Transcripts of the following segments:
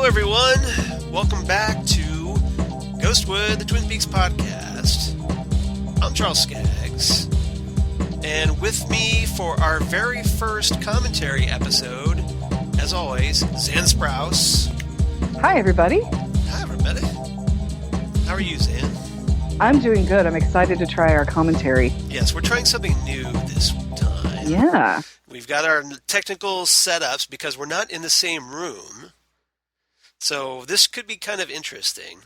Hello, everyone. Welcome back to Ghostwood, the Twin Peaks podcast. I'm Charles Skaggs, and with me for our very first commentary episode, as always, Xan Sprouse. Hi, everybody. Hi, everybody. How are you, Xan? I'm doing good. I'm excited to try our commentary. Yes, we're trying something new this time. Yeah. We've got our technical setups because we're not in the same room. So this could be kind of interesting.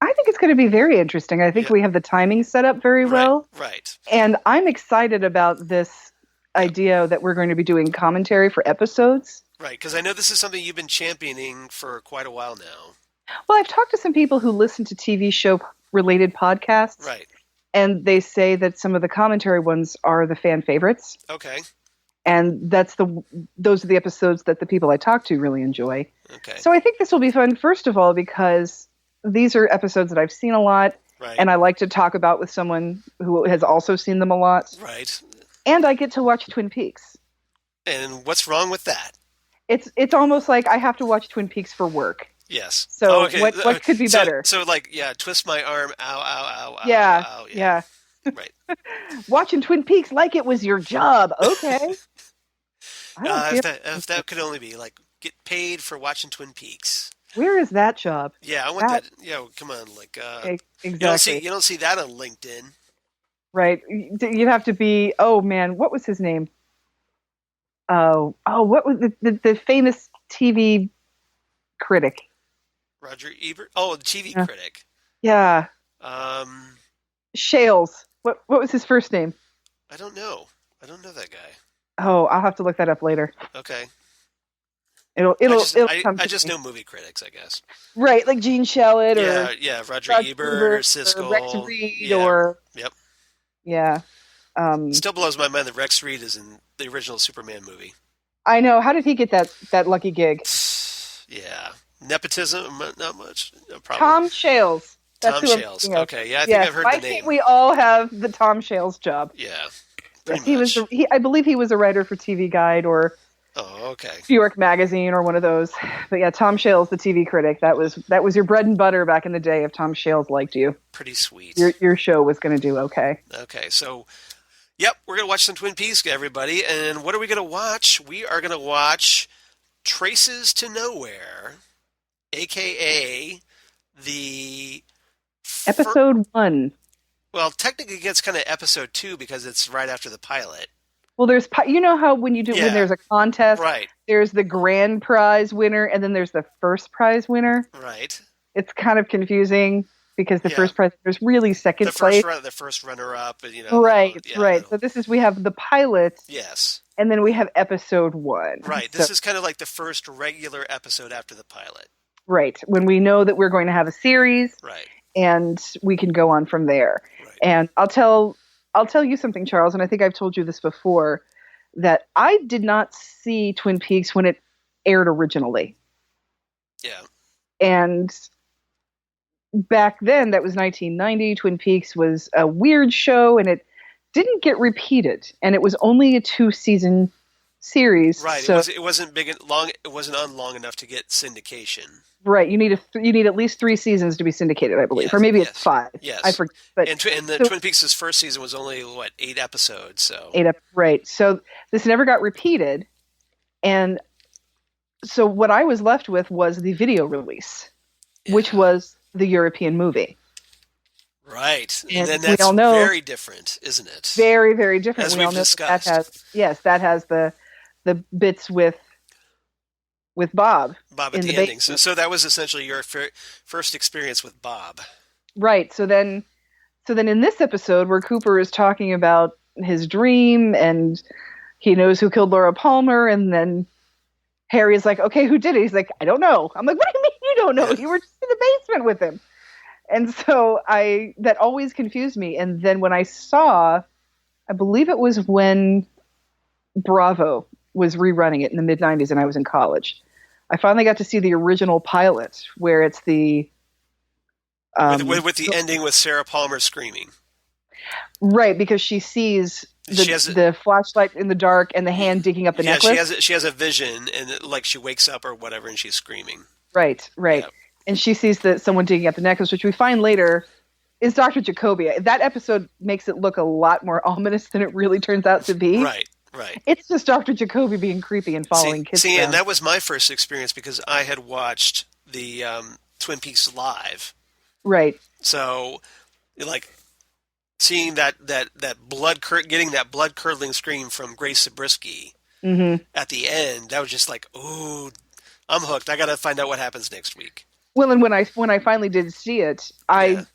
I think it's going to be very interesting. I think we have the timing set up very well. Right. And I'm excited about this idea that we're going to be doing commentary for episodes. Right, because I know this is something you've been championing for quite a while now. Well, I've talked to some people who listen to TV show-related podcasts. Right. And they say that some of the commentary ones are the fan favorites. Okay. And those are the episodes that the people I talk to really enjoy. Okay. So I think this will be fun, first of all, because these are episodes that I've seen a lot, and I like to talk about with someone who has also seen them a lot. Right. And I get to watch Twin Peaks. And what's wrong with that? It's almost like I have to watch Twin Peaks for work. Yes. So what could be better? So twist my arm, ow, ow, ow, yeah, ow. Yeah. Right. Watching Twin Peaks like it was your job. Okay. If that could only be get paid for watching Twin Peaks. Where is that job? Yeah, I want that. Yeah, come on, exactly. You don't see that on LinkedIn, right? You'd have to be. Oh man, what was his name? What was the famous TV critic? Roger Ebert. Oh, the TV critic. Yeah. Shales. What was his first name? I don't know. I don't know that guy. Oh, I'll have to look that up later. Okay. It'll come I just know movie critics, I guess. Right, like Gene Shalit or Roger Ebert or Siskel. Or Rex Reed Yep. Yeah. Still blows my mind that Rex Reed is in the original Superman movie. I know. How did he get that lucky gig? Yeah. Nepotism? Not much. No, probably. Tom Shales. Tom Shales. Okay, yeah, I think I've heard the name. I think we all have the Tom Shales job. Yeah. Yes, I believe he was a writer for TV Guide or New York Magazine or one of those. But yeah, Tom Shales, the TV critic, that was your bread and butter back in the day if Tom Shales liked you. Pretty sweet. Your show was going to do okay. Okay, so yep, we're going to watch some Twin Peaks, everybody. And what are we going to watch? We are going to watch Traces to Nowhere, a.k.a. the Episode 1. Well, technically, it's kind of episode 2 because it's right after the pilot. Well, there's how when there's a contest, right? There's the grand prize winner, and then there's the first prize winner. Right. It's kind of confusing because the first prize winner is really second place. The first runner-up, Right. So we have the pilot. Yes. And then we have episode 1. Right. This is kind of like the first regular episode after the pilot. Right. When we know that we're going to have a series. Right. And we can go on from there. Right. And I'll tell you something, Charles, and I think I've told you this before, that I did not see Twin Peaks when it aired originally. Yeah. And back then, that was 1990, Twin Peaks was a weird show, and it didn't get repeated. And it was only a 2-season series. Right. So, it wasn't big and long. It wasn't on long enough to get syndication. Right. You need at least 3 seasons to be syndicated, I believe, or maybe it's 5. Yes. I forget. But and Twin Peaks' first season was only 8 episodes. So 8 right. So this never got repeated, and so what I was left with was the video release, which was the European movie. Right. And then that's very different, isn't it? Very, very different. As we've discussed. That has the bits with Bob. Bob at the ending. So that was essentially your first experience with Bob. Right. So then in this episode where Cooper is talking about his dream and he knows who killed Laura Palmer, and then Harry is like, okay, who did it? He's like, I don't know. I'm like, what do you mean you don't know? You were just in the basement with him. And so that always confused me. And then when I saw, I believe it was when Bravo was rerunning it in the mid-90s and I was in college, I finally got to see the original pilot where it's the... with the ending with Sarah Palmer screaming. Right, because she sees the flashlight in the dark and the hand digging up the necklace. Yeah, she has a vision, and she wakes up or whatever, and she's screaming. Right. Yeah. And she sees that someone digging up the necklace, which we find later is Dr. Jacoby. That episode makes it look a lot more ominous than it really turns out to be. Right. It's just Dr. Jacoby being creepy and following kids around. And that was my first experience because I had watched the Twin Peaks live. Right. So, like, seeing that getting that blood curdling scream from Grace Zabriskie at the end, that was just like, ooh, I'm hooked. I got to find out what happens next week. Well, and when I finally did see it, I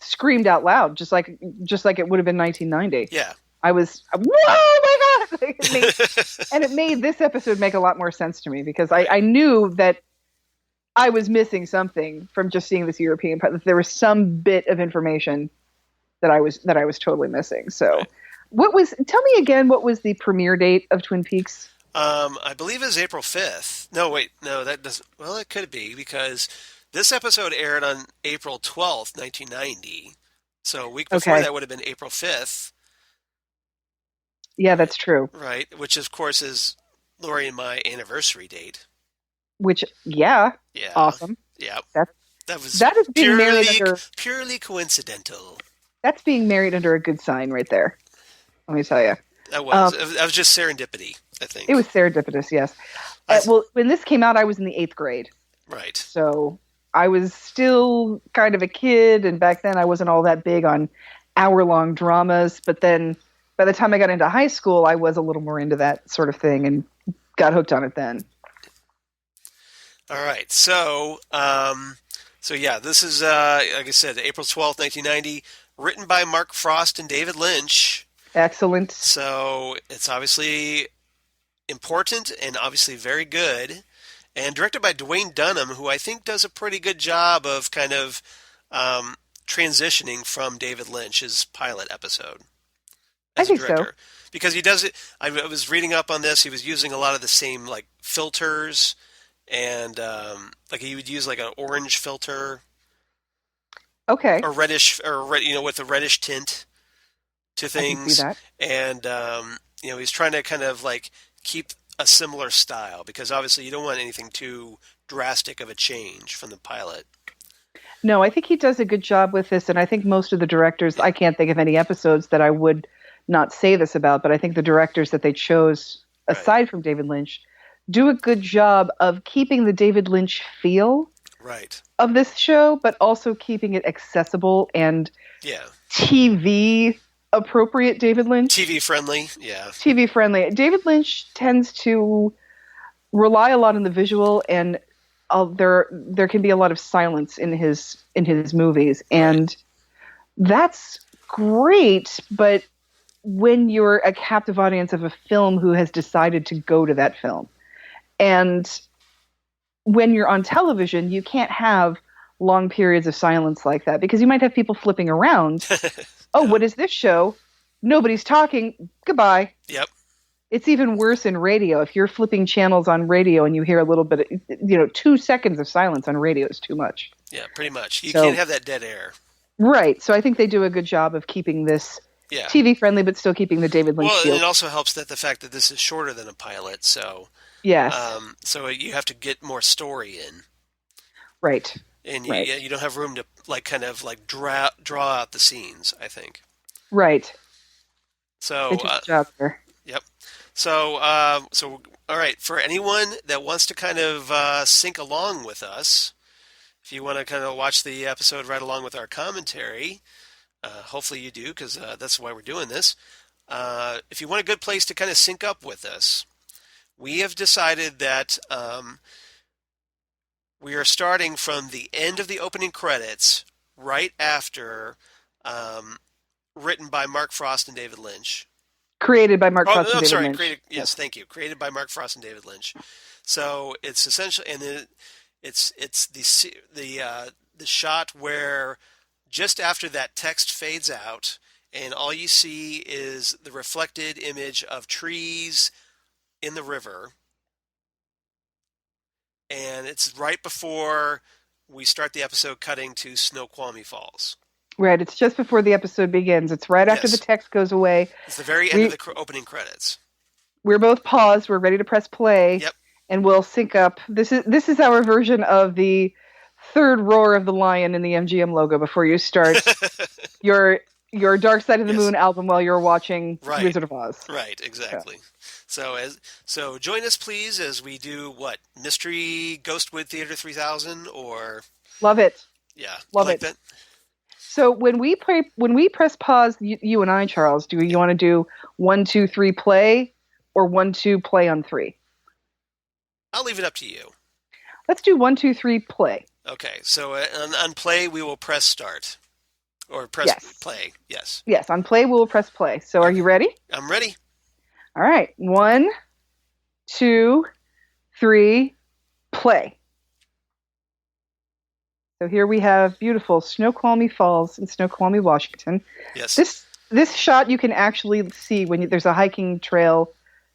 screamed out loud, just like it would have been 1990. Yeah. I was, whoa, my God! And it made this episode make a lot more sense to me because I knew that I was missing something from just seeing this European part. That there was some bit of information that I was totally missing. So, tell me again, what was the premiere date of Twin Peaks? I believe it was April 5th. No, wait, no, that doesn't. Well, it could be because this episode aired on April 12th, 1990. So a week before that would have been April 5th. Yeah, that's true. Right, which of course is Lori and my anniversary date. Which, awesome. Yeah, that is being married under purely coincidental. That's being married under a good sign right there. Let me tell you. That was just serendipity, I think. It was serendipitous, yes. Well, when this came out, I was in the 8th grade. Right. So I was still kind of a kid, and back then I wasn't all that big on hour-long dramas. But then by the time I got into high school, I was a little more into that sort of thing and got hooked on it then. All right. So this is, like I said, April 12th, 1990, written by Mark Frost and David Lynch. Excellent. So it's obviously important and obviously very good. And directed by Dwayne Dunham, who I think does a pretty good job of kind of transitioning from David Lynch's pilot episode. I think so. Because he does it, I was reading up on this, he was using a lot of the same like filters, and like he would use like an orange filter. Okay. Or reddish, with a reddish tint to things. I can see that. And, he's trying to kind of like keep a similar style because obviously you don't want anything too drastic of a change from the pilot. No, I think he does a good job with this, and I think most of the directors, I can't think of any episodes that I would not say this about, but I think the directors that they chose, aside from David Lynch, do a good job of keeping the David Lynch feel of this show, but also keeping it accessible and TV appropriate David Lynch. TV friendly, yeah. TV friendly. David Lynch tends to rely a lot on the visual, and there can be a lot of silence in his movies, and that's great. But when you're a captive audience of a film who has decided to go to that film, and when you're on television, you can't have long periods of silence like that because you might have people flipping around. Oh, what is this show? Nobody's talking. Goodbye. Yep. It's even worse in radio. If you're flipping channels on radio and you hear a little bit of, 2 seconds of silence on radio is too much. Yeah, pretty much. You can't have that dead air. Right. So I think they do a good job of keeping this TV friendly, but still keeping the David Lynch feel. Well, it also helps that the fact that this is shorter than a pilot, so so you have to get more story in. Right. And you don't have room to draw out the scenes, I think. Right. So good job there. Yep. So all right, for anyone that wants to kind of sync along with us, if you want to kind of watch the episode right along with our commentary, hopefully you do, because that's why we're doing this. If you want a good place to kind of sync up with us, we have decided that we are starting from the end of the opening credits, right after, written by Mark Frost and David Lynch. Created by Mark Frost and David Lynch. Thank you. Created by Mark Frost and David Lynch. So it's essentially, and it's the shot where just after that text fades out, and all you see is the reflected image of trees in the river. And it's right before we start the episode cutting to Snoqualmie Falls. Right. It's just before the episode begins. It's right after the text goes away. It's the very end of the opening credits. We're both paused. We're ready to press play. Yep. and we'll sync up. This is our version of the third roar of the lion in the MGM logo before you start your Dark Side of the Moon album while you're watching Wizard of Oz. Right, exactly. Yeah. So join us, please, as we do what? Mystery Ghostwood Theater 3000 or Love it. Yeah, love it. That? So when we press pause, you and I, Charles, do you want to do 1, 2, 3 play or 1, 2 play on 3? I'll leave it up to you. Let's do 1, 2, 3 play. Okay, so on play we will press start or press play. Yes. Yes, on play we will press play. So are you ready? I'm ready. All right, 1, 2, 3, play. So here we have beautiful Snoqualmie Falls in Snoqualmie, Washington. Yes. This shot you can actually see when there's a hiking trail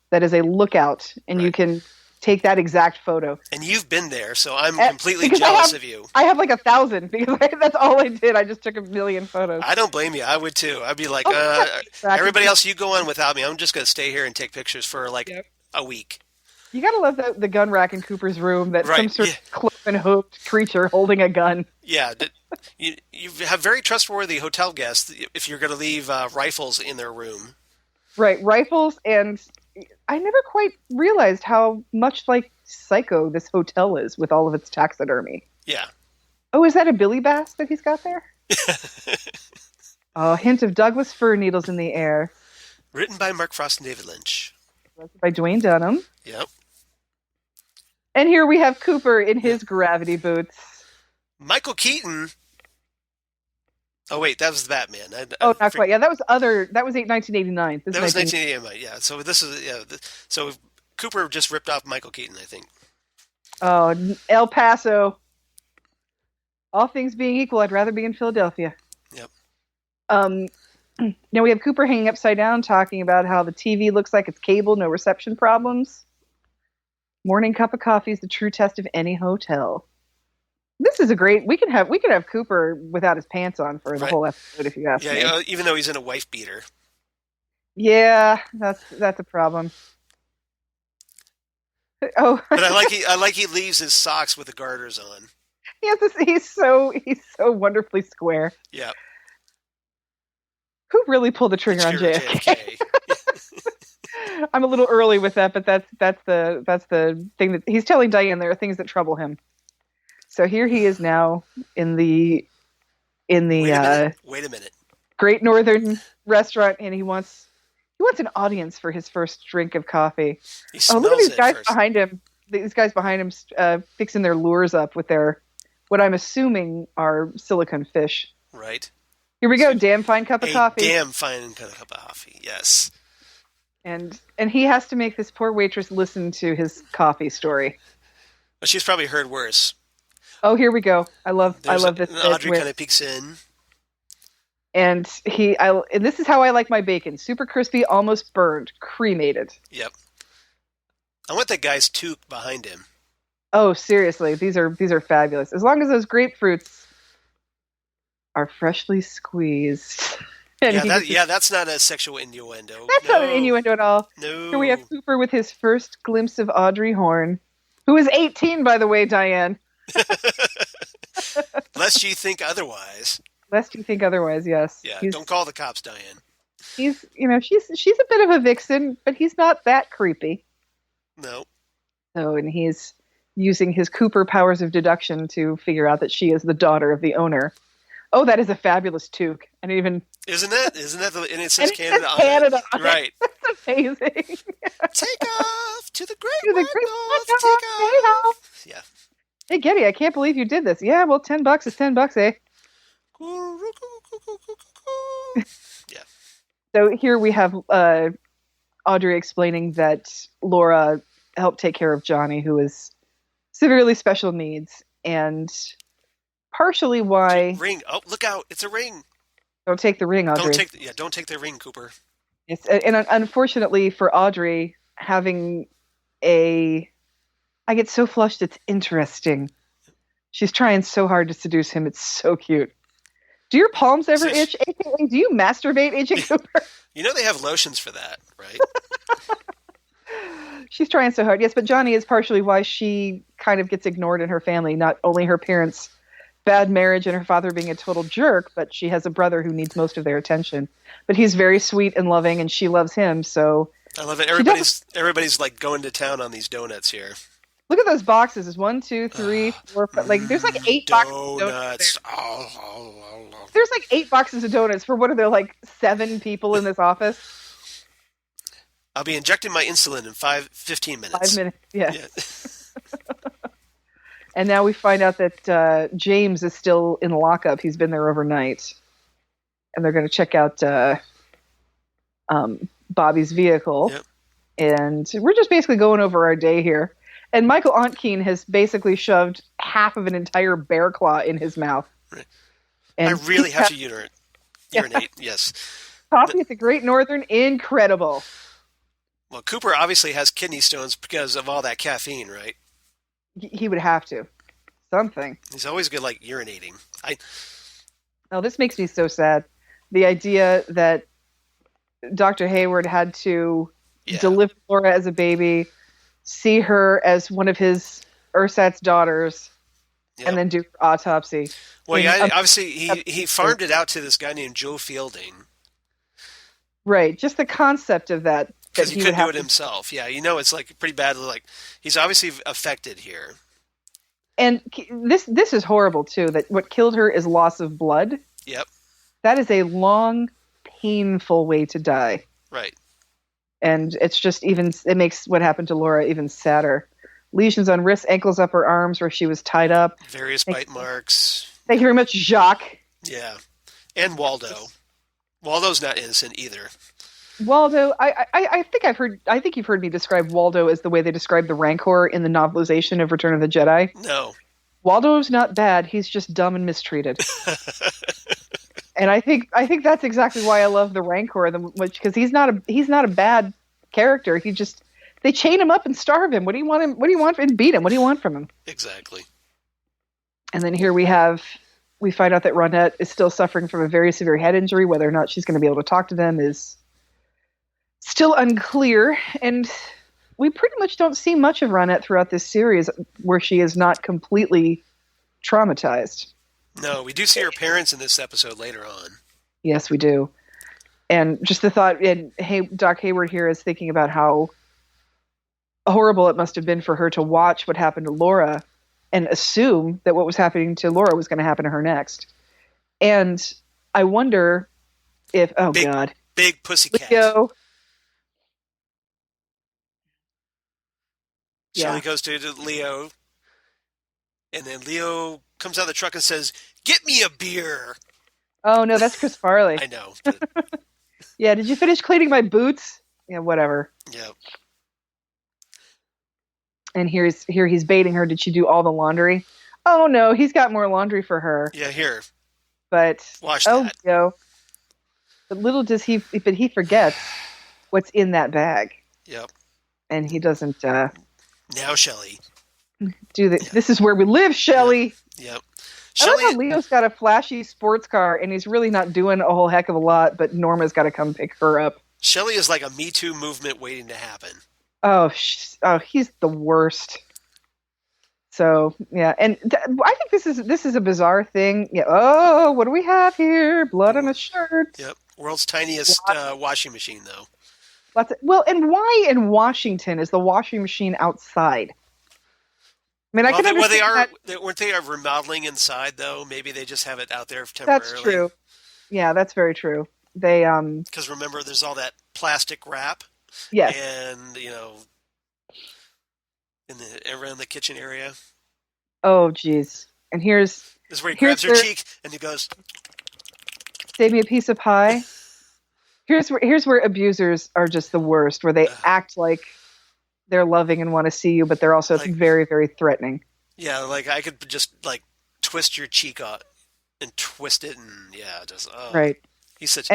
that is a lookout, and you can take that exact photo. And you've been there, so I'm completely jealous of you. I have like 1,000 because that's all I did. I just took 1,000,000 photos. I don't blame you. I would too. I'd be like, everybody else, you go on without me. I'm just going to stay here and take pictures for like a week. You gotta love the gun rack in Cooper's room. That's some sort of cloven-hoofed creature holding a gun. Yeah, you have very trustworthy hotel guests if you're going to leave rifles in their room. Right, rifles, and I never quite realized how much like Psycho this hotel is with all of its taxidermy. Yeah. Oh, is that a Billy Bass that he's got there? Oh, hint of Douglas fir needles in the air. Written by Mark Frost and David Lynch. By Dwayne Dunham. Yep. And here we have Cooper in his gravity boots. Michael Keaton. Oh wait, that was the Batman. Not quite. Yeah, that was 1989. That was 1989. Yeah. So this is so Cooper just ripped off Michael Keaton, I think. Oh, El Paso. All things being equal, I'd rather be in Philadelphia. Yep. Now we have Cooper hanging upside down, talking about how the TV looks like it's cable, no reception problems. Morning cup of coffee is the true test of any hotel. This is a great. We could have Cooper without his pants on for the whole episode if you ask me. Yeah, even though he's in a wife beater. Yeah, that's a problem. Oh, but I like he leaves his socks with the garters on. He's so wonderfully square. Yeah. Who really pulled the trigger on JFK? I'm a little early with that, but that's the thing that he's telling Diane. There are things that trouble him. So here he is now in the wait a minute. Great Northern restaurant, and he wants an audience for his first drink of coffee. Look at these guys behind him. These guys behind him fixing their lures up with their what I'm assuming are silicone fish. Right. Here we go. Damn fine cup of coffee. Damn fine cup of coffee. Yes. And he has to make this poor waitress listen to his coffee story. Well, she's probably heard worse. Oh, here we go. I love this. Audrey kind of peeks in. And this is how I like my bacon. Super crispy, almost burned, cremated. Yep. I want that guy's toque behind him. Oh, seriously. These are fabulous. As long as those grapefruits are freshly squeezed. That's not a sexual innuendo. That's not an innuendo at all. No. Here we have Cooper with his first glimpse of Audrey Horne, who is 18, by the way, Diane. Lest you think otherwise. Lest you think otherwise, yes. Yeah, don't call the cops, Diane. She's a bit of a vixen, but he's not that creepy. No. So, and he's using his Cooper powers of deduction to figure out that she is the daughter of the owner. Oh, that is a fabulous toque. And even Isn't that and it says Canada on it. Right. That's amazing. Take off to the great North. Take off. Yeah. Hey, Getty, I can't believe you did this. Yeah, well, $10 is $10, eh? Yeah. So here we have Audrey explaining that Laura helped take care of Johnny, who is severely special needs, and partially why... Ring. Oh, look out. It's a ring. Don't take the ring, Audrey. Don't take the ring, Cooper. Yes, and unfortunately for Audrey, having I get so flushed, it's interesting. She's trying so hard to seduce him. It's so cute. Do your palms ever itch? AKA, do you masturbate, Agent Cooper? You know they have lotions for that, right? She's trying so hard. Yes, but Johnny is partially why she kind of gets ignored in her family. Not only her parents' bad marriage and her father being a total jerk, but she has a brother who needs most of their attention. But he's very sweet and loving, and she loves him. So I love it. Everybody's like going to town on these donuts here. look at those boxes. There's 1, 2, 3, 4, 5. Like there's like 8 boxes of donuts. There's like 8 boxes of donuts for what are there like 7 people in this office? I'll be injecting my insulin in 15 minutes. 5 minutes, yes. Yeah. And now we find out that James is still in lockup. He's been there overnight. And they're going to check out Bobby's vehicle. Yep. And we're just basically going over our day here. And Michael Ontkeen has basically shoved half of an entire bear claw in his mouth. Right. And I really have to urinate, yes. Coffee at the Great Northern, incredible. Well, Cooper obviously has kidney stones because of all that caffeine, right? He would have to. Something. He's always good, like, urinating. Oh, this makes me so sad. The idea that Dr. Hayward had to deliver Laura as a baby, see her as one of his ersatz daughters, and then do her autopsy. Well, obviously he farmed it out to this guy named Joe Fielding. Right. Just the concept of that. Because he couldn't do it himself. Yeah, it's like pretty bad. Like he's obviously affected here. And this is horrible too. That what killed her is loss of blood. Yep. That is a long, painful way to die. Right. And it's just it makes what happened to Laura even sadder. Lesions on wrists, ankles, upper arms where she was tied up. Various bite marks. Thank you very much, Jacques. Yeah. And Waldo. Waldo's not innocent either. Waldo, I think you've heard me describe Waldo as the way they describe the Rancor in the novelization of Return of the Jedi. No. Waldo's not bad, he's just dumb and mistreated. And I think that's exactly why I love the Rancor, because he's not a bad character. They chain him up and starve him. What do you want and beat him? What do you want from him? Exactly. And then here we find out that Ronette is still suffering from a very severe head injury. Whether or not she's going to be able to talk to them is still unclear. And we pretty much don't see much of Ronette throughout this series where she is not completely traumatized. No, we do see her parents in this episode later on. Yes, we do. And just the thought, and Doc Hayward here is thinking about how horrible it must have been for her to watch what happened to Laura and assume that what was happening to Laura was going to happen to her next. And I wonder if, God. Big pussycat. Leo. Shelley goes to Leo, and then Leo comes out of the truck and says, "Get me a beer." Oh, no, that's Chris Farley. I know. But... Yeah, did you finish cleaning my boots? Yeah, whatever. Yeah. And here he's baiting her. Did she do all the laundry? Oh, no, he's got more laundry for her. Yeah, here. But, wash that. No. But he forgets what's in that bag. Yep. And he doesn't... Now, Shelley. Do this. Yeah. This is where we live, Shelley. Yep. I love how Leo's got a flashy sports car, and he's really not doing a whole heck of a lot, but Norma's got to come pick her up. Shelley is like a Me Too movement waiting to happen. Oh, he's the worst. So, yeah. And I think this is a bizarre thing. Yeah. Oh, what do we have here? Blood on a shirt. Yep. World's tiniest washing machine, though. And why in Washington is the washing machine outside? I mean, I can understand weren't they remodeling inside, though? Maybe they just have it out there temporarily. That's true. Yeah, that's very true. They because remember, there's all that plastic wrap. Yes. And around the kitchen area. Oh, geez. And this is where he grabs her cheek and he goes, "Save me a piece of pie." Here's where abusers are just the worst, where they act like they're loving and want to see you, but they're also very, very threatening. Yeah, like I could just twist your cheek out and twist it, and right. He's such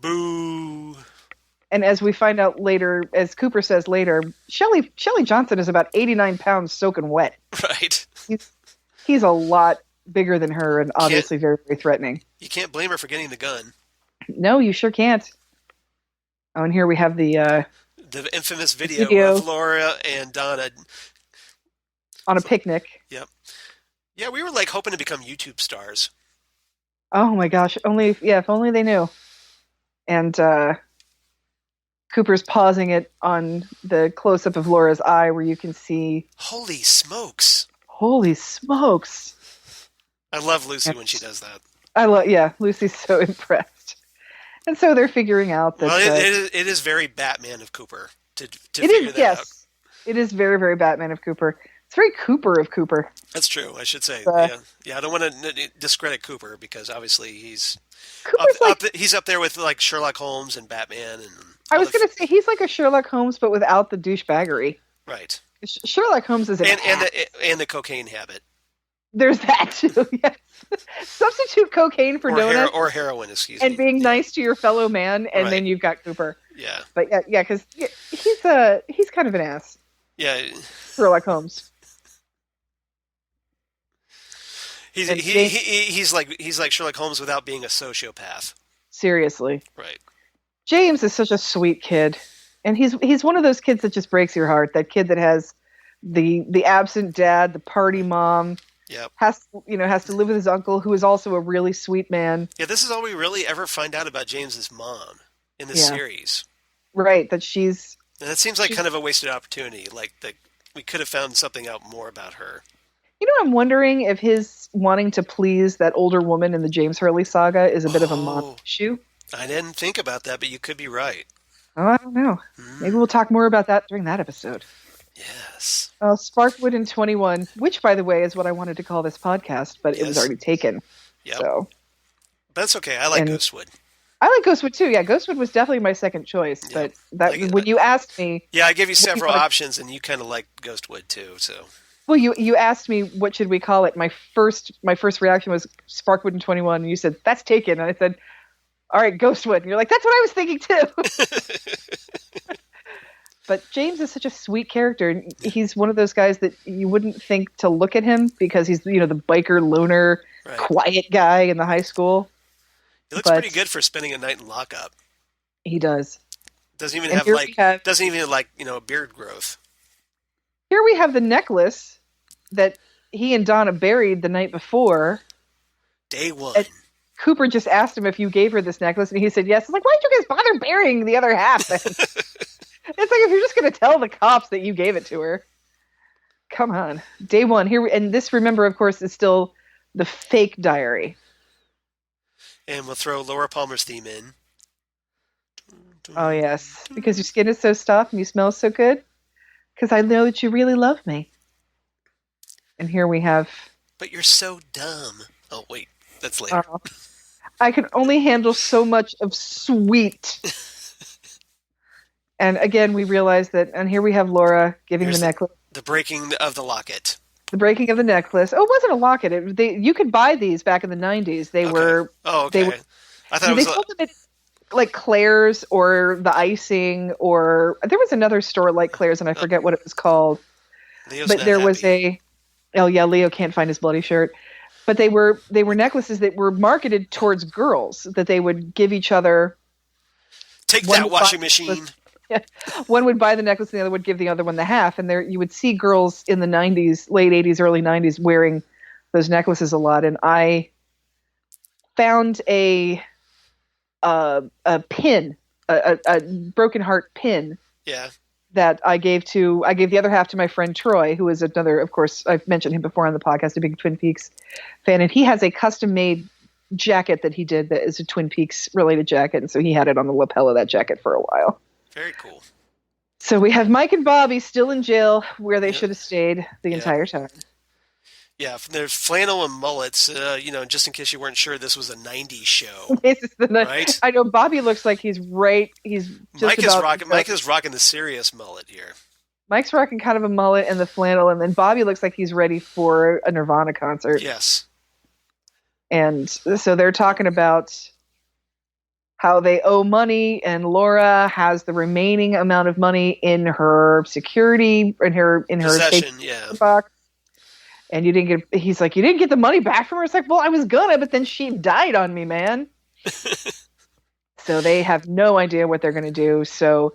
boo. And as we find out later, as Cooper says later, Shelley Johnson is about 89 pounds soaking wet. Right. He's a lot bigger than her, and obviously very, very threatening. You can't blame her for getting the gun. No, you sure can't. Oh, and here we have the the infamous video of Laura and Donna on a picnic. Yep. Yeah, we were like hoping to become YouTube stars. Oh my gosh! If only they knew. And Cooper's pausing it on the close-up of Laura's eye, where you can see. Holy smokes! Holy smokes! I love Lucy when she does that. Lucy's so impressed. And so they're figuring out that... Well, it is very Batman of Cooper to figure that out. It is very, very Batman of Cooper. It's very Cooper of Cooper. That's true, I should say. Yeah, I don't want to discredit Cooper, because obviously he's up there with like Sherlock Holmes and Batman. And I was going to say, he's like a Sherlock Holmes, but without the douchebaggery. Right. Sherlock Holmes is and the cocaine habit. There's that too. Yes. Substitute cocaine for donuts or heroin, excuse me, and being nice to your fellow man, and then you've got Cooper. Yeah. But because he's kind of an ass. Yeah. Sherlock Holmes. He's like Sherlock Holmes without being a sociopath. Seriously. Right. James is such a sweet kid, and he's one of those kids that just breaks your heart. That kid that has the absent dad, the party mom. Yep. Has to live with his uncle, who is also a really sweet man. Yeah, this is all we really ever find out about James's mom in this series. Right, that she's... And it seems like kind of a wasted opportunity. Like, we could have found something out more about her. You know, I'm wondering if his wanting to please that older woman in the James Hurley saga is a bit of a mom issue. I didn't think about that, but you could be right. Oh, I don't know. Maybe we'll talk more about that during that episode. Yes. Sparkwood in 21, which, by the way, is what I wanted to call this podcast, but it was already taken. Yep. So. That's okay. I like Ghostwood. I like Ghostwood, too. Yeah, Ghostwood was definitely my second choice. But when you asked me... Yeah, I gave you several options, and you kind of like Ghostwood, too. So. Well, you asked me, what should we call it? My first reaction was Sparkwood in 21, and you said, that's taken. And I said, all right, Ghostwood. And you're like, that's what I was thinking, too. But James is such a sweet character, and he's one of those guys that you wouldn't think to look at him, because he's, the biker loner, quiet guy in the high school. He looks pretty good for spending a night in lockup. He does. Doesn't even have a beard growth. Here we have the necklace that he and Donna buried the night before. Day one. And Cooper just asked him if you gave her this necklace, and he said yes. I'm like, why did you guys bother burying the other half then? It's like, if you're just going to tell the cops that you gave it to her. Come on. Day one. Here, and this, remember, of course, is still the fake diary. And we'll throw Laura Palmer's theme in. Oh, yes. Because your skin is so soft and you smell so good. Because I know that you really love me. And here we have... But you're so dumb. Oh, wait. That's later. I can only handle so much of sweet. And again, we realize that, and here we have Laura giving the necklace. The breaking of the locket. The breaking of the necklace. Oh, it wasn't a locket. You could buy these back in the 90s. They were... Oh, okay. I thought it was... They sold them at, like, Claire's or the Icing, or... There was another store like Claire's, and I forget what it was called. Leo's but there was a... Oh, yeah, Leo can't find his bloody shirt. But they were necklaces that were marketed towards girls, that they would give each other... Take that, washing machine! One would buy the necklace and the other would give the other one the half. And there you would see girls in the 90s, late 80s, early 90s wearing those necklaces a lot. And I found a pin, a broken heart pin. Yeah. That I gave the other half to my friend Troy, who is another, of course, I've mentioned him before on the podcast, a big Twin Peaks fan. And he has a custom made jacket that he did that is a Twin Peaks related jacket. And so he had it on the lapel of that jacket for a while. Very cool. So we have Mike and Bobby still in jail where they should have stayed the entire time. Yeah, there's flannel and mullets, just in case you weren't sure this was a 90s show. This is right? I know Bobby looks like he's just Mike is rocking the serious mullet here. Mike's rocking kind of a mullet and the flannel, and then Bobby looks like he's ready for a Nirvana concert. Yes. And so they're talking about how they owe money, and Laura has the remaining amount of money in her security, in her possession, box. And he's like, you didn't get the money back from her? It's like, well, I was gonna, but then she died on me, man. So they have no idea what they're gonna do. So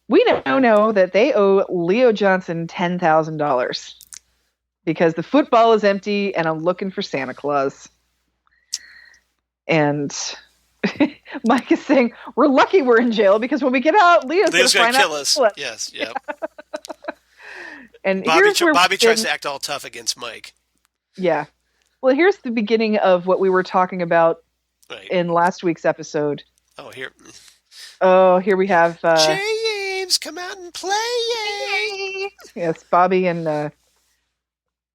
We now know that they owe Leo Johnson $10,000 because the football is empty and I'm looking for Santa Claus. And Mike is saying, we're lucky we're in jail because when we get out, Leo's going to kill us. Yes, yep. And Bobby tries to act all tough against Mike. Yeah. Well, here's the beginning of what we were talking about in last week's episode. Here we have... James, come out and play! Yes, Bobby and...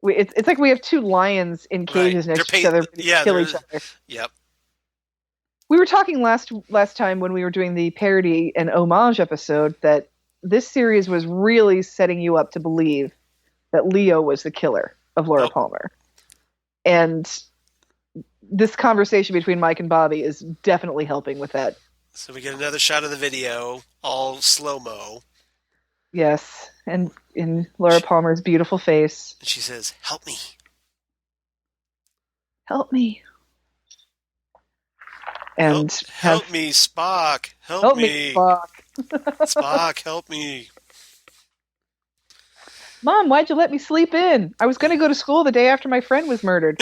it's like we have two lions in cages next to each other kill each other. Yep. We were talking last time when we were doing the parody and homage episode that this series was really setting you up to believe that Leo was the killer of Laura Palmer. And this conversation between Mike and Bobby is definitely helping with that. So we get another shot of the video, all slow-mo. Yes, and in Laura Palmer's beautiful face. And she says, "Help me. Help me." And help me, Spock. Help me, Spock. Spock, help me. Mom, why'd you let me sleep in? I was going to go to school the day after my friend was murdered.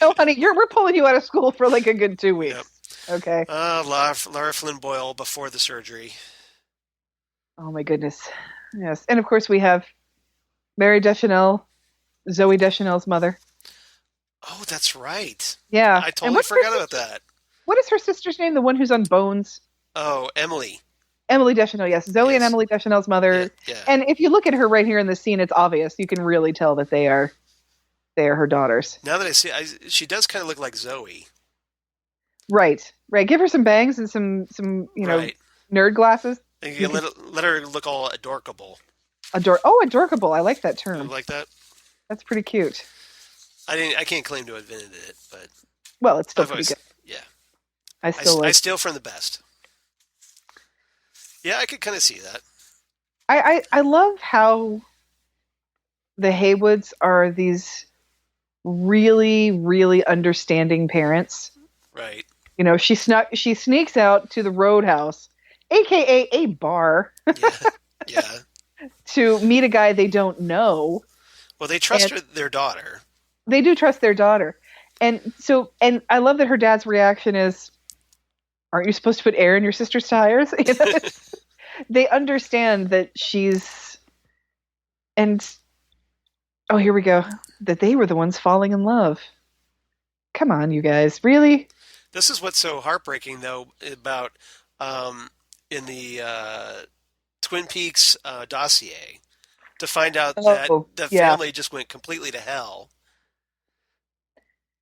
No, honey, we're pulling you out of school for like a good 2 weeks. Yep. Okay. Laura Flynn Boyle before the surgery. Oh my goodness. Yes. And of course we have Mary Deschanel, Zooey Deschanel's mother. Oh, that's right. Yeah. I totally forgot about that. What is her sister's name? The one who's on Bones? Oh, Emily. Emily Deschanel, yes. Zoe and Emily Deschanel's mother. Yeah. And if you look at her right here in the scene, it's obvious. You can really tell that they are her daughters. Now that I see, she does kind of look like Zoe. Right. Give her some bangs and some nerd glasses. And you let her look all adorkable. Adorkable. I like that term. You like that? That's pretty cute. I can't claim to have invented it, but well, it's still pretty good. Yeah. I steal from the best. Yeah, I could kind of see that. I love how the Haywoods are these really, really understanding parents. Right. You know, she sneaks out to the Roadhouse, aka a bar. Yeah. To meet a guy they don't know. Well, they trust their daughter. They do trust their daughter. And I love that her dad's reaction is, aren't you supposed to put air in your sister's tires? You know? They understand that here we go, that they were the ones falling in love. Come on, you guys. Really? This is what's so heartbreaking, though, about in the Twin Peaks dossier, to find out that the family just went completely to hell.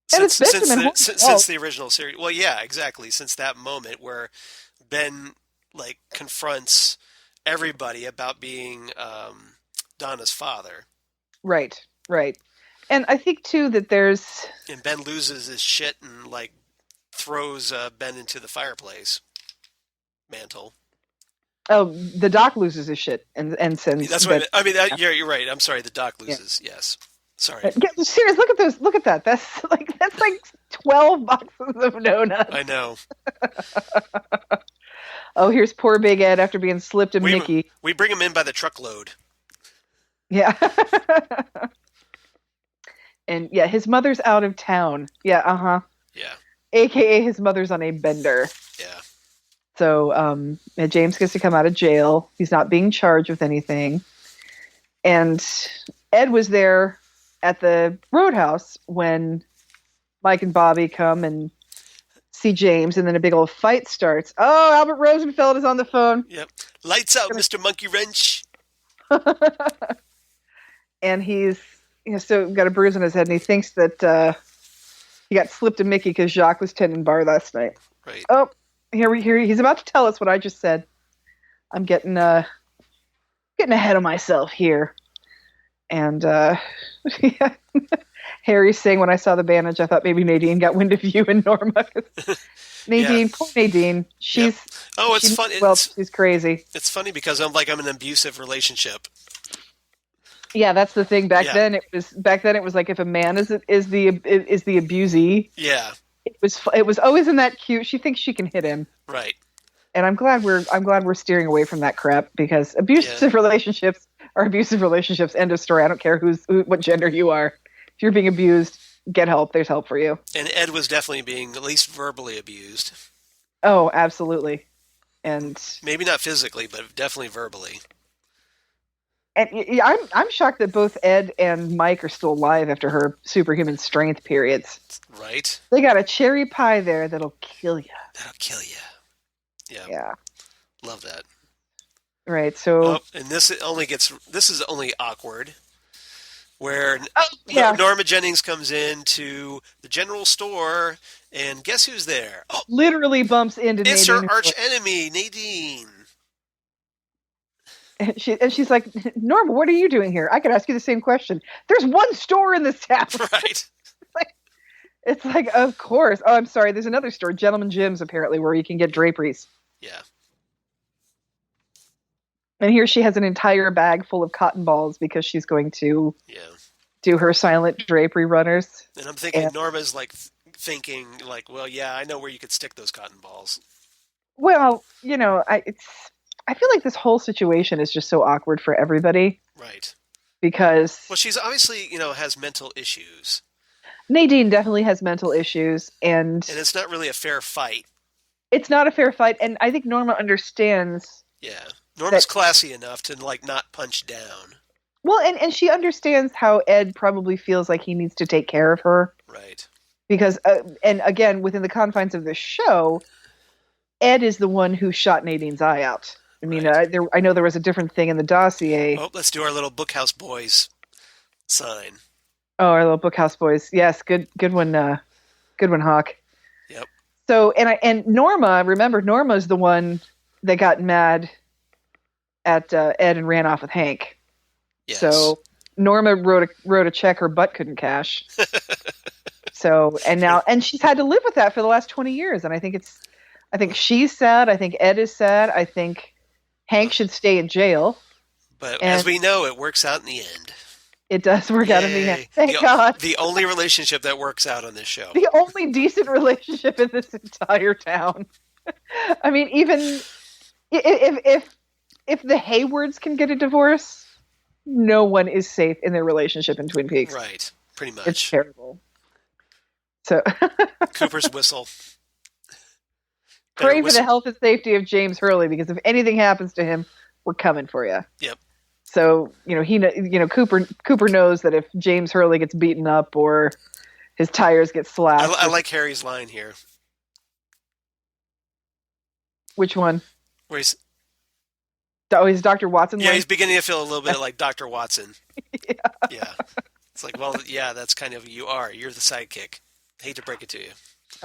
Since the original series. Well, yeah, exactly. Since that moment where Ben confronts everybody about being Donna's father. Right. And I think too that and Ben loses his shit and throws Ben into the fireplace mantle. Oh, the doc loses his shit and sends. That's what I mean. You're right. I'm sorry. The doc loses. Yeah. Yes. Sorry. Serious. Look at those. Look at that. That's like 12 boxes of donuts. I know. Oh, here's poor Big Ed after being slipped a Mickey. We bring him in by the truckload. Yeah. And yeah, his mother's out of town. Yeah. Yeah. AKA his mother's on a bender. Yeah. So James gets to come out of jail. He's not being charged with anything. And Ed was there at the Roadhouse when Mike and Bobby come and see James, and then a big old fight starts. Oh, Albert Rosenfeld is on the phone. Yep. Lights out, Mr. Monkey Wrench. And he's still got a bruise on his head, and he thinks that he got slipped a Mickey because Jacques was tending bar last night. Right. Oh, here he's about to tell us what I just said. I'm getting ahead of myself here. And yeah. Harry's saying, when I saw the bandage, I thought maybe Nadine got wind of you and Norma. Nadine, poor Nadine. She's it's funny. Well, she's crazy. It's funny because I'm in an abusive relationship. Yeah, that's the thing. Back then it was like if a man is the abusee. Yeah. It was always in that cute. She thinks she can hit him. Right. And I'm glad we're steering away from that crap, because abusive relationships are abusive relationships. End of story. I don't care what gender you are. If you're being abused, get help. There's help for you. And Ed was definitely being at least verbally abused. Oh, absolutely. And maybe not physically, but definitely verbally. And I'm shocked that both Ed and Mike are still alive after her superhuman strength periods. Right. They got a cherry pie there that'll kill you. That'll kill you. Yeah. Yeah. Love that. Right. So. And this is only awkward, where Norma Jennings comes into the general store, and guess who's there? Oh, literally bumps into Nadine. It's her arch enemy, Nadine. And she's like, Norma, what are you doing here? I could ask you the same question. There's one store in this town. Right. It's like, of course. Oh, I'm sorry. There's another store, Gentleman Jim's, apparently, where you can get draperies. Yeah. And here she has an entire bag full of cotton balls because she's going to do her silent drapery runners. And I'm thinking Norma's thinking, well, yeah, I know where you could stick those cotton balls. Well, I feel like this whole situation is just so awkward for everybody. Right. Because... well, she's obviously, has mental issues. Nadine definitely has mental issues, and it's not really a fair fight. It's not a fair fight, and I think Norma understands. Yeah. Norma's classy enough to not punch down. Well, and she understands how Ed probably feels like he needs to take care of her. Right. Because, and again, within the confines of the show, Ed is the one who shot Nadine's eye out. I mean, right. I know there was a different thing in the dossier. Oh, let's do our little Bookhouse Boys sign. Oh, our little Bookhouse Boys. Yes, good one, Hawk. Yep. So, and Norma, remember, Norma's the one that got mad at Ed and ran off with Hank. Yes. So Norma wrote a check her butt couldn't cash. So, and she's had to live with that for the last 20 years. And I think she's sad. I think Ed is sad. I think Hank should stay in jail. But as we know, it works out in the end. It does work out in the end. Thank God. The only relationship that works out on this show. The only decent relationship in this entire town. I mean, even if the Haywards can get a divorce, no one is safe in their relationship in Twin Peaks. Right. Pretty much. It's terrible. So Cooper's whistle. Pray for the health and safety of James Hurley, because if anything happens to him, we're coming for you. Yep. So, Cooper knows that if James Hurley gets beaten up or his tires get slashed. I like Harry's line here. Which one? Where he's Dr. Watson? Yeah, he's beginning to feel a little bit like Dr. Watson. Yeah. It's like, well, yeah, that's kind of you're the sidekick. Hate to break it to you.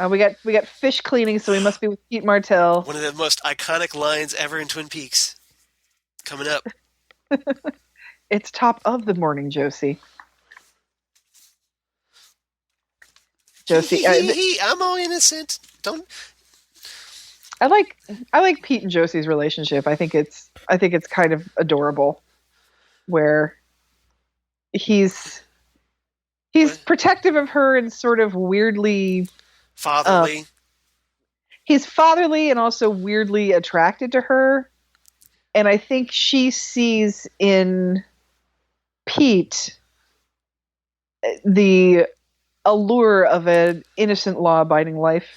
We got fish cleaning, so we must be with Pete Martell. One of the most iconic lines ever in Twin Peaks. Coming up. It's top of the morning, Josie. Josie, I'm all innocent. Don't. I like Pete and Josie's relationship. I think it's kind of adorable, where he's protective of her and sort of weirdly fatherly. He's fatherly and also weirdly attracted to her. And I think she sees in Pete the allure of an innocent, law-abiding life.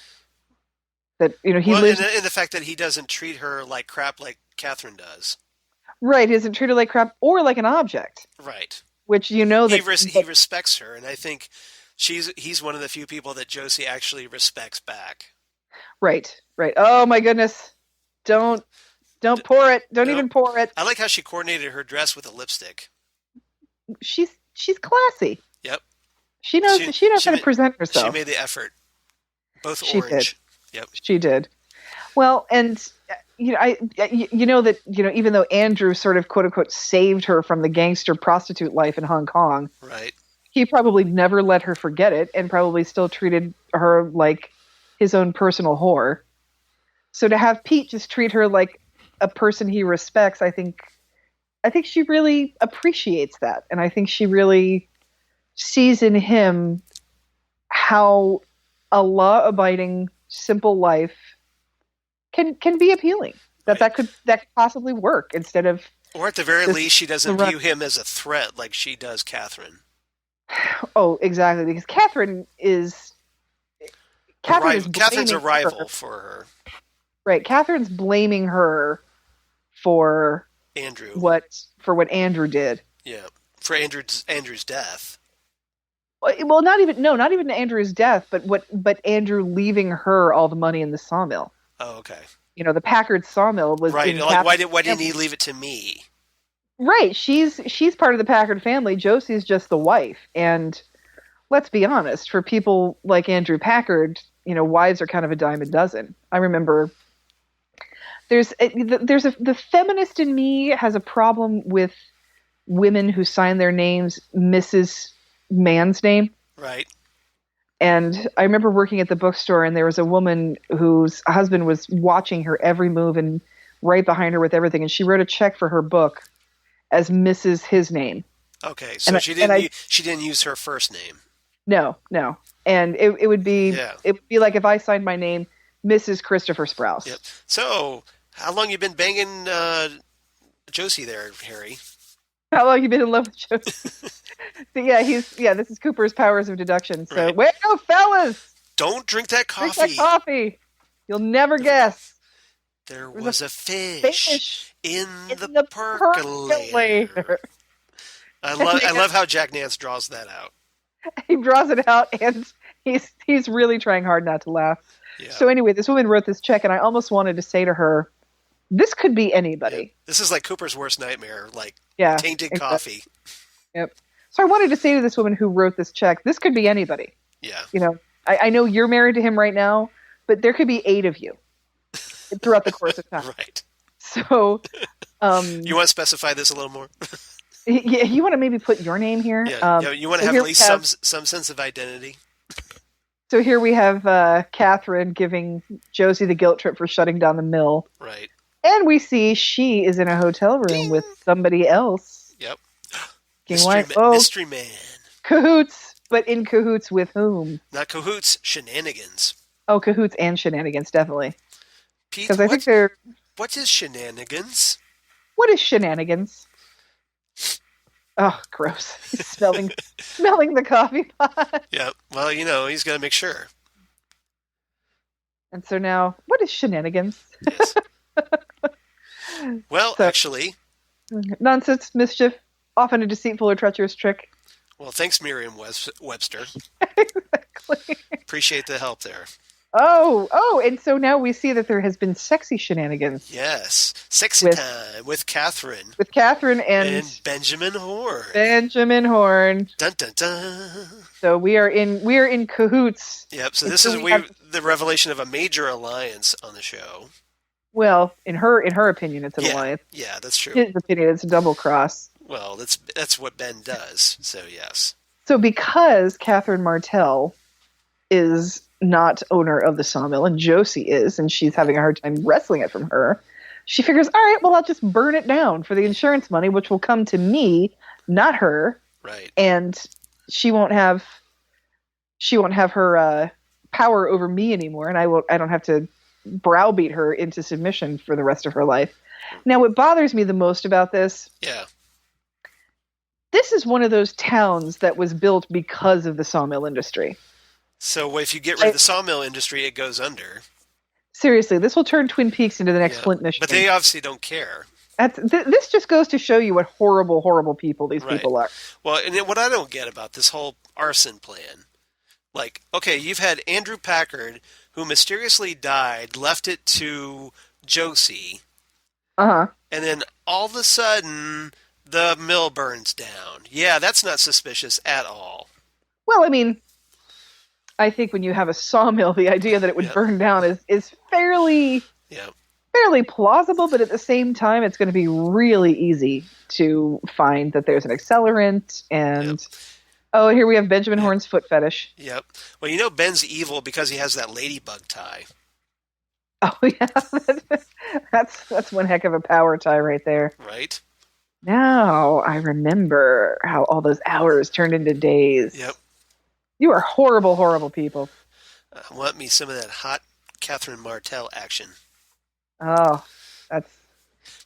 That he lives. And the fact that he doesn't treat her like crap like Catherine does. Right, he doesn't treat her like crap or like an object. Right. Which he respects her, and I think he's one of the few people that Josie actually respects back. Right. Oh my goodness! Don't pour it. Don't even pour it. I like how she coordinated her dress with a lipstick. She's classy. Yep. She knows how to present herself. She made the effort. Both orange. Did. Yep. She did. Well, and even though Andrew sort of quote unquote saved her from the gangster prostitute life in Hong Kong, right? He probably never let her forget it, and probably still treated her like his own personal whore. So to have Pete just treat her like a person he respects, I think she really appreciates that, and I think she really sees in him how a law-abiding, simple life can be appealing. That could possibly work instead of. Or at the very least, she doesn't view him as a threat like she does Catherine. Oh, exactly, because Catherine's a rival for her. Right, Catherine's blaming her for Andrew. What Andrew did. Yeah, for Andrew's death. Well, not even Andrew's death, but Andrew leaving her all the money in the sawmill. Oh, okay. You know, the Packard sawmill was right. Like, why didn't he leave it to me? Right, she's part of the Packard family. Josie's just the wife, and let's be honest, for people like Andrew Packard, you know, wives are kind of a dime a dozen. I remember the feminist in me has a problem with women who sign their names Mrs. Man's name. Right. And I remember working at the bookstore, and there was a woman whose husband was watching her every move and right behind her with everything, and she wrote a check for her book as Mrs. his name. Okay, so she didn't use her first name. No. And it would be like if I signed my name Mrs. Christopher Sprouse. Yep. So, how long you been banging Josie there, Harry? How long you been in love with Josie? This is Cooper's powers of deduction. So, right. Wait, no, fellas! Don't drink that coffee. Drink that coffee. You'll never guess. There was a fish in the percolator. I love how Jack Nance draws that out. He draws it out, and he's really trying hard not to laugh. Yeah. So anyway, this woman wrote this check, and I almost wanted to say to her, this could be anybody. Yeah. This is like Cooper's worst nightmare, tainted coffee. Yep. So I wanted to say to this woman who wrote this check, this could be anybody. Yeah. You know, I know you're married to him right now, but there could be 8 of you throughout the course of time. Right. So, you want to specify this a little more? Yeah, you want to maybe put your name here. Yeah, you want to have at least some sense of identity. So here we have Catherine giving Josie the guilt trip for shutting down the mill. Right. And we see she is in a hotel room with somebody else. Yep. Mystery man. Cahoots, but in cahoots with whom? Not cahoots, shenanigans. Oh, cahoots and shenanigans, definitely. Pete, I think they're... What is shenanigans? What is shenanigans? Oh, gross. He's smelling the coffee pot. Yeah, well, he's got to make sure. And so now, what is shenanigans? Yes. Well, actually... Nonsense, mischief, often a deceitful or treacherous trick. Well, thanks, Merriam-Webster. Exactly. Appreciate the help there. Oh, and so now we see that there has been sexy shenanigans. Yes. Sexy time with Catherine. With Catherine and Benjamin Horn. Dun dun dun. So we are in cahoots. Yep, so this is the revelation of a major alliance on the show. Well, in her opinion, it's an alliance. Yeah, that's true. His opinion, it's a double cross. Well, that's what Ben does, so yes. So because Catherine Martell is not owner of the sawmill, and Josie is, and she's having a hard time wrestling it from her, she figures, all right, well, I'll just burn it down for the insurance money, which will come to me, not her. Right. And she won't have her power over me anymore, and I don't have to browbeat her into submission for the rest of her life. Now, what bothers me the most about this, this is one of those towns that was built because of the sawmill industry. So if you get rid of the sawmill industry, it goes under. Seriously, this will turn Twin Peaks into the next Flint, Michigan. But they obviously don't care. This just goes to show you what horrible, horrible people these people are. Well, and what I don't get about this whole arson plan, okay, you've had Andrew Packard, who mysteriously died, left it to Josie. Uh-huh. And then all of a sudden, the mill burns down. Yeah, that's not suspicious at all. Well, I mean, I think when you have a sawmill, the idea that it would burn down is fairly plausible, but at the same time, it's going to be really easy to find that there's an accelerant. And here we have Benjamin Horn's foot fetish. Yep. Well, Ben's evil because he has that ladybug tie. Oh yeah, that's one heck of a power tie right there. Right. Now I remember how all those hours turned into days. Yep. You are horrible, horrible people. Want me some of that hot Catherine Martell action. Oh, that's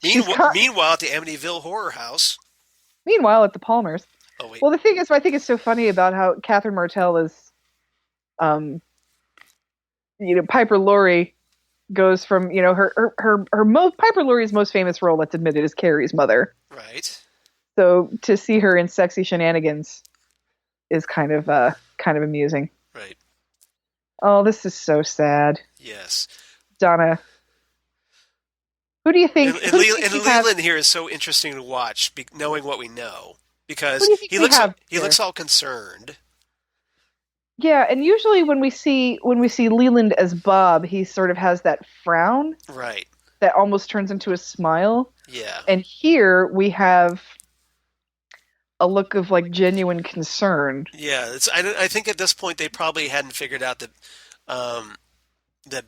she's Meanwhile, at the Amityville Horror House. meanwhile at the Palmers. Oh wait. Well, the thing is, I think it's so funny about how Catherine Martell is, Piper Laurie goes from her most Piper Laurie's most famous role, let's admit it, is Carrie's mother. Right. So to see her in Sexy Shenanigans is kind of amusing. Right. Oh, this is so sad. Yes. Donna, who do you think? And Leland here is so interesting to watch, knowing what we know, because he looks all concerned. Yeah, and usually when we see Leland as Bob, he sort of has that frown, right, that almost turns into a smile. Yeah. And here we have a look of like genuine concern. Yeah, I think at this point they probably hadn't figured out that that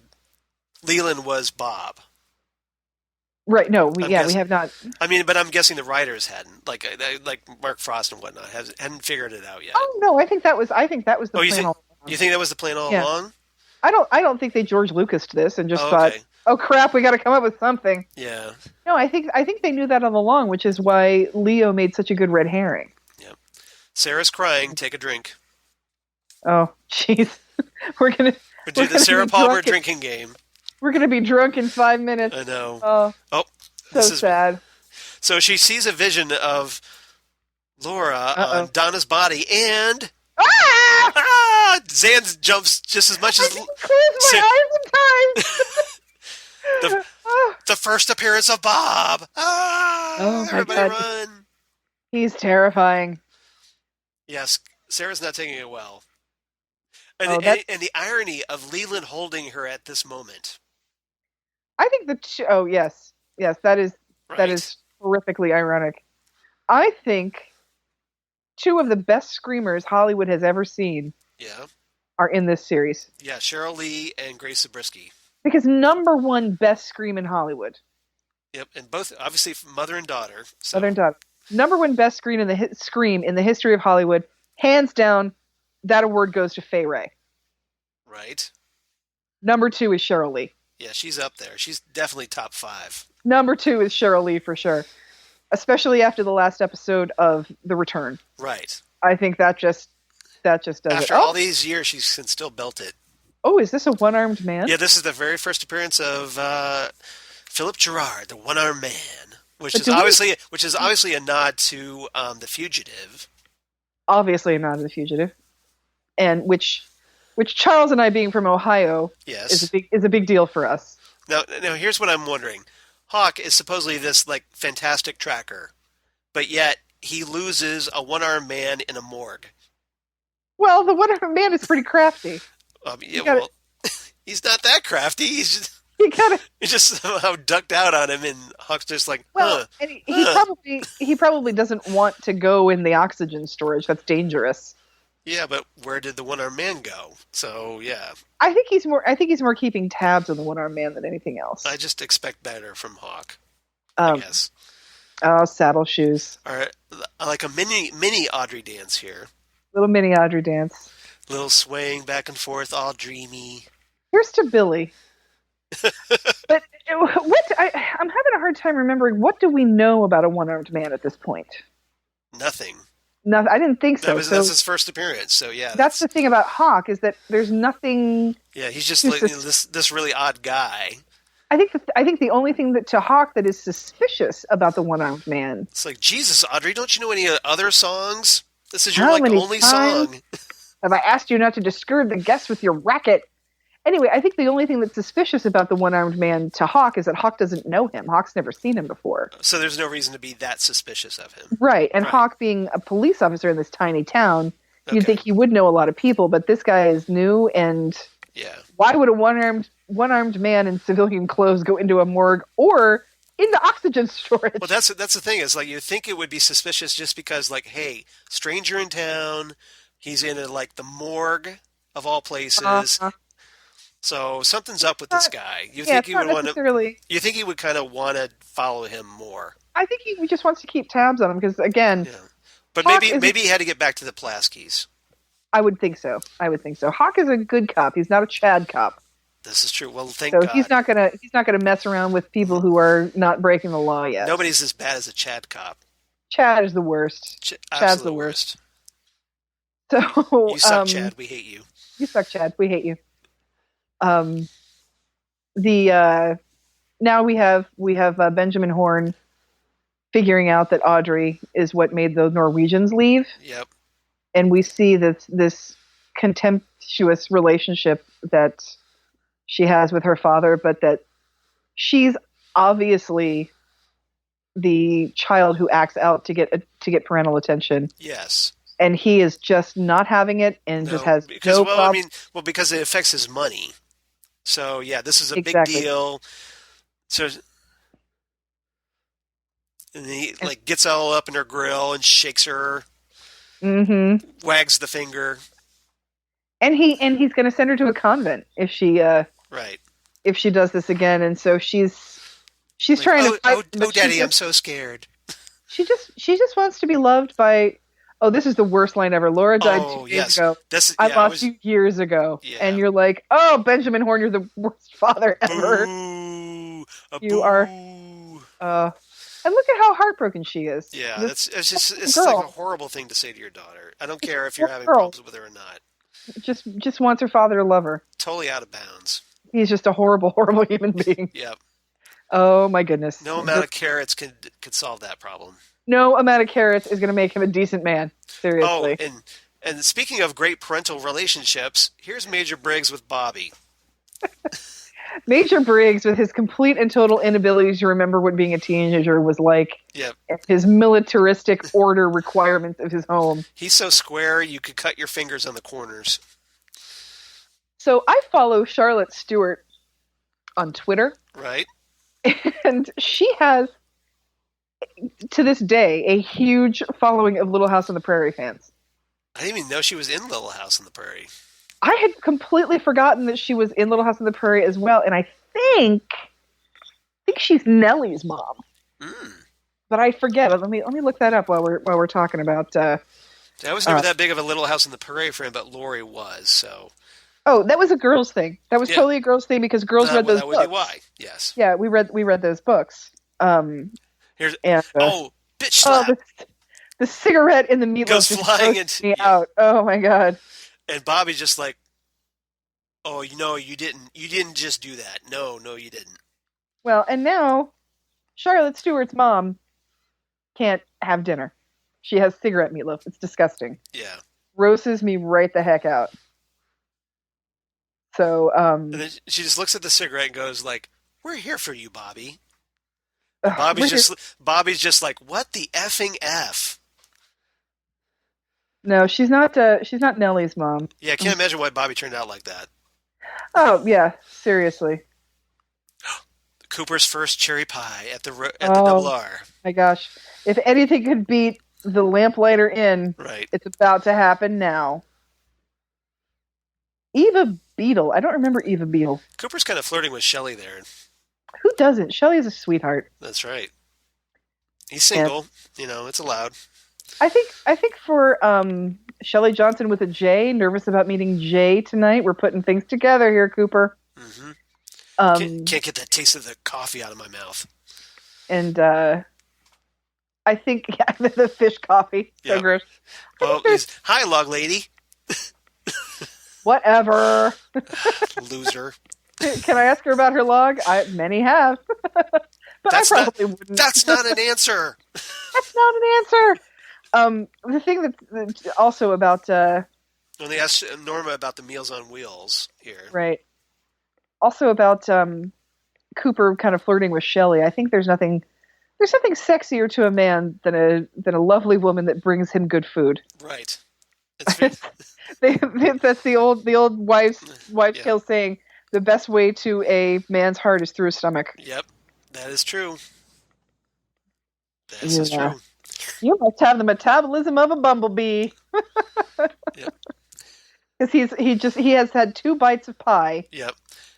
Leland was Bob. Right. No. We have not. I mean, but I'm guessing the writers hadn't, like Mark Frost and whatnot, hadn't figured it out yet. Oh no, I think that was the plan all along. You think that was the plan all along? I don't think they George Lucased this and just thought, oh crap, we got to come up with something. Yeah. No, I think they knew that all along, which is why Leo made such a good red herring. Yep. Sarah's crying. Take a drink. Oh, jeez. We're do the Sarah Palmer drinking game. We're gonna be drunk in 5 minutes. I know. Oh, so sad. So she sees a vision of Laura on Donna's body, and Xan jumps just as much as. I close my eyes in time. The first appearance of Bob. Everybody run! He's terrifying. Yes, Sarah's not taking it well. And the irony of Leland holding her at this moment. I think yes, that is horrifically ironic. I think two of the best screamers Hollywood has ever seen are in this series. Yeah, Cheryl Lee and Grace Zabriskie. Because number one best scream in Hollywood. Yep, and both obviously mother and daughter. So. Mother and daughter. Number one best scream in the history of Hollywood, hands down. That award goes to Fay Wray. Right. Number two is Cheryl Lee. Yeah, she's up there. She's definitely top 5. Number 2 is Cheryl Lee for sure, especially after the last episode of The Return. Right. I think that just does it. After all these years, she can still belt it. Oh, is this a one-armed man? Yeah, this is the very first appearance of Phillip Gerard, the one-armed man, which is obviously a nod to The Fugitive. Obviously a nod to The Fugitive, and which Charles and I, being from Ohio, is a big deal for us. Now here's what I'm wondering: Hawk is supposedly this like fantastic tracker, but yet he loses a one-armed man in a morgue. Well, the one-armed man is pretty crafty. He's not that crafty. He's just somehow ducked out on him, and Hawk's just like, and he probably doesn't want to go in the oxygen storage. That's dangerous. Yeah, but where did the one-armed man go? So yeah, I think he's more keeping tabs on the one-armed man than anything else. I just expect better from Hawk. I guess. Oh, saddle shoes. All right, like a mini Audrey dance here. Little mini Audrey dance. Little swaying back and forth, all dreamy. Here's to Billy. But I'm having a hard time remembering, what do we know about a one-armed man at this point? Nothing. No, I didn't think so. That's his first appearance, so yeah. That's the thing about Hawk, is that there's nothing. Yeah, he's just like this really odd guy. I think the only thing that to Hawk that is suspicious about the one-armed man. It's like, Jesus, Audrey, don't you know any other songs? This is your only song. Have I asked you not to disturb the guests with your racket? Anyway, I think the only thing that's suspicious about the one-armed man to Hawk is that Hawk doesn't know him. Hawk's never seen him before. So there's no reason to be that suspicious of him. Right, and Hawk being a police officer in this tiny town, you'd think he would know a lot of people, but this guy is new, and why would a one-armed man in civilian clothes go into a morgue or into oxygen storage? Well, that's the thing. It's like, you think it would be suspicious just because, like, hey, stranger in town, he's in like the morgue of all places. So something's up with this guy. You think he would want to? You think he would kind of want to follow him more? I think he just wants to keep tabs on him because, again, but maybe he had to get back to the Plaskies. I would think so. Hawk is a good cop. He's not a Chad cop. This is true. Well, thank So God. he's not gonna mess around with people who are not breaking the law yet. Nobody's as bad as a Chad cop. Chad is the worst. Chad's the worst. So you suck, Chad. We hate you. You suck, Chad. We hate you. Now we have Benjamin Horne figuring out that Audrey is what made the Norwegians leave. Yep. And we see this contemptuous relationship that she has with her father, but that she's obviously the child who acts out to get parental attention. Yes. And he is just not having it, and just has no problem. Because it affects his money. So yeah, this is a big deal. So, and he gets all up in her grill and shakes her, wags the finger, and he's going to send her to a convent if she if she does this again. And so she's trying to fight. Oh, Daddy, I'm so scared. She just wants to be loved by. Oh, this is the worst line ever. Laura died 2 days ago. I lost you years ago. Yeah. And you're like, oh, Benjamin Horne, you're the worst father ever. You are. And look at how heartbroken she is. Yeah, it's like a horrible thing to say to your daughter. I don't care if you're having problems with her or not. Just wants her father to love her. Totally out of bounds. He's just a horrible, horrible human being. Yep. Oh, my goodness. No amount of carrots could solve that problem. No amount of carrots is going to make him a decent man. Seriously. Oh, and speaking of great parental relationships, here's Major Briggs with Bobby. Major Briggs, with his complete and total inability to remember what being a teenager was like. Yep. His militaristic order requirements of his home. He's so square, you could cut your fingers on the corners. So I follow Charlotte Stewart on Twitter. Right. And she has, to this day, a huge following of Little House on the Prairie fans. I didn't even know she was in Little House on the Prairie. I had completely forgotten that she was in Little House on the Prairie as well, and I think she's Nellie's mom. But I forget. Let me look that up while we're talking about. I was never that big of a Little House on the Prairie fan, but Lori was. So. Oh, that was a girls' thing. That was totally a girls' thing because girls read those books. That would be why. Yes. Yeah, we read those books. Bitch slap. The cigarette in the meatloaf goes flying into me out. Oh my god. And Bobby's just like, oh, you didn't just do that. No, you didn't. Well, and now Charlotte Stewart's mom can't have dinner. She has cigarette meatloaf. It's disgusting. Yeah. Grosses me right the heck out. So, and then she just looks at the cigarette and goes like, "We're here for you, Bobby." Bobby's just like, "What the effing F?" No, she's not Nellie's mom. Yeah, I can't imagine why Bobby turned out like that. Oh, yeah, seriously. Cooper's first cherry pie at the Double R. My gosh. If anything could beat the Lamplighter Inn, right. It's about to happen now. Eva Beadle. I don't remember Eva Beadle. Cooper's kind of flirting with Shelley there. Who doesn't? Shelley is a sweetheart. That's right. He's single. Yeah. It's allowed. I think for Shelley Johnson with a J, nervous about meeting Jay tonight. We're putting things together here, Cooper. Mm-hmm. Can't get that taste of the coffee out of my mouth. And I think the fish coffee. So gross. Oh, hi, log lady. Whatever. Loser. Can I ask her about her log? Many have. But I probably wouldn't. That's not an answer. That's not an answer. The thing that's also about... when they asked Norma about the Meals on Wheels here. Right. Also about Cooper kind of flirting with Shelley. I think there's nothing sexier to a man than a lovely woman that brings him good food. Right. That's the old wives' tale saying, the best way to a man's heart is through his stomach. Yep, that is true. This is true. You must have the metabolism of a bumblebee. Yep. Because he has had 2 bites of pie. Yep.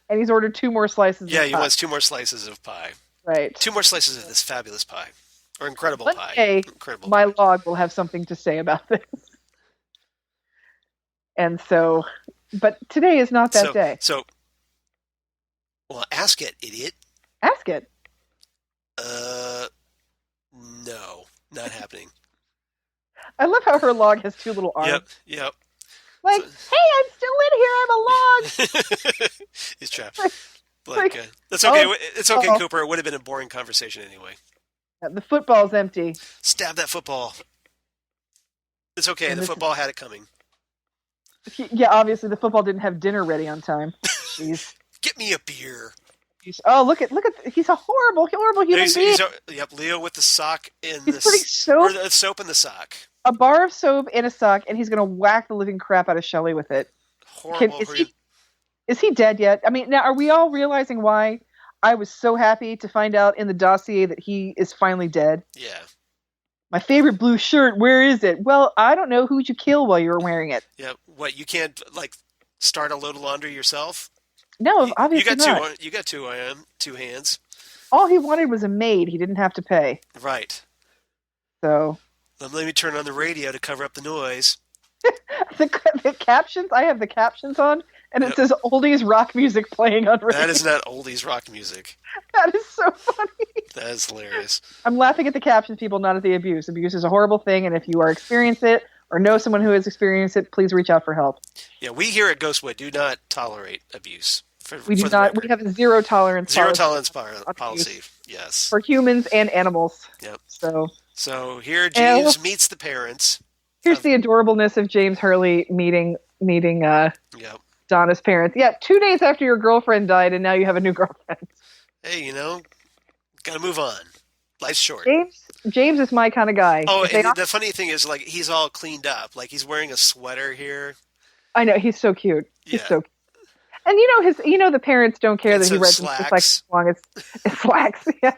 And he's ordered 2 more slices of pie. Yeah, he wants 2 more slices of pie. Right. 2 more slices of this fabulous pie. Or incredible One pie. Day, incredible my pie. log will have something to say about this. And so, but today is not that day. So, Well, ask it, idiot. Ask it. Uh, no, not happening. I love how her log has two little Yep, arms. yep. Like, So, hey, I'm still in here. I'm a log. he's trapped. Like, That's okay. oh, It's okay, uh-oh. Cooper. It would have been a boring conversation anyway. The football's empty. Stab that football. It's okay. And The football had it coming. Yeah, obviously the football didn't have dinner ready on time. Jeez. Get me a beer. Oh, look at he's a horrible human being. Yep, Leo with the sock in He's putting soap, or the soap in the sock. a bar of soap in a sock, and he's going to whack the living crap out of Shelley with it. Horrible. Is he dead yet? I mean, now are we all realizing why I was so happy to find out in the dossier that he is finally dead? Yeah. My favorite blue shirt, where is it? Well, I don't know. Who'd you kill while you were wearing it? Yeah. What, you can't start a load of laundry yourself? No, obviously not. You got two hands. All he wanted was a maid. He didn't have to pay. Right. So Let me turn on the radio to cover up the noise. the captions, I have the captions on, and it says oldies rock music playing on radio. That is not oldies rock music. That is so funny. That is hilarious. I'm laughing at the captions, people, not at the abuse. Abuse is a horrible thing, and if you are experiencing it or know someone who has experienced it, please reach out for help. Yeah, we here at Ghostwood do not tolerate abuse. We do not. We have a zero tolerance policy. Yes. For humans and animals. Yep. So here James meets the parents. Here's the adorableness of James Hurley meeting Yep. Donna's parents. Yeah, 2 days after your girlfriend died, and now you have a new girlfriend. Hey, gotta move on. Life's short. James is my kind of guy. Oh, and the funny thing is, he's all cleaned up. He's wearing a sweater here. I know, he's so cute. He's so cute. And the parents don't care that he rides a motorcycle as long as slacks. Yeah,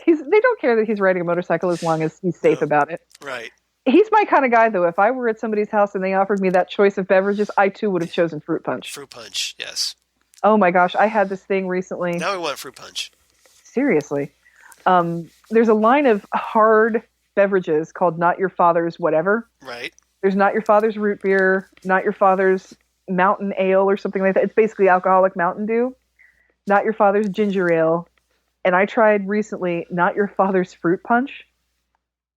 they don't care that he's riding a motorcycle as long as he's safe about it. Right. He's my kind of guy, though. If I were at somebody's house and they offered me that choice of beverages, I too would have chosen fruit punch. Fruit punch, yes. Oh my gosh, I had this thing recently. Now I want fruit punch. Seriously. There's a line of hard beverages called Not Your Father's Whatever. Right. There's Not Your Father's Root Beer, Not Your Father's Mountain Ale or something like that. It's basically alcoholic Mountain Dew. Not Your Father's Ginger Ale. And I tried recently Not Your Father's Fruit Punch.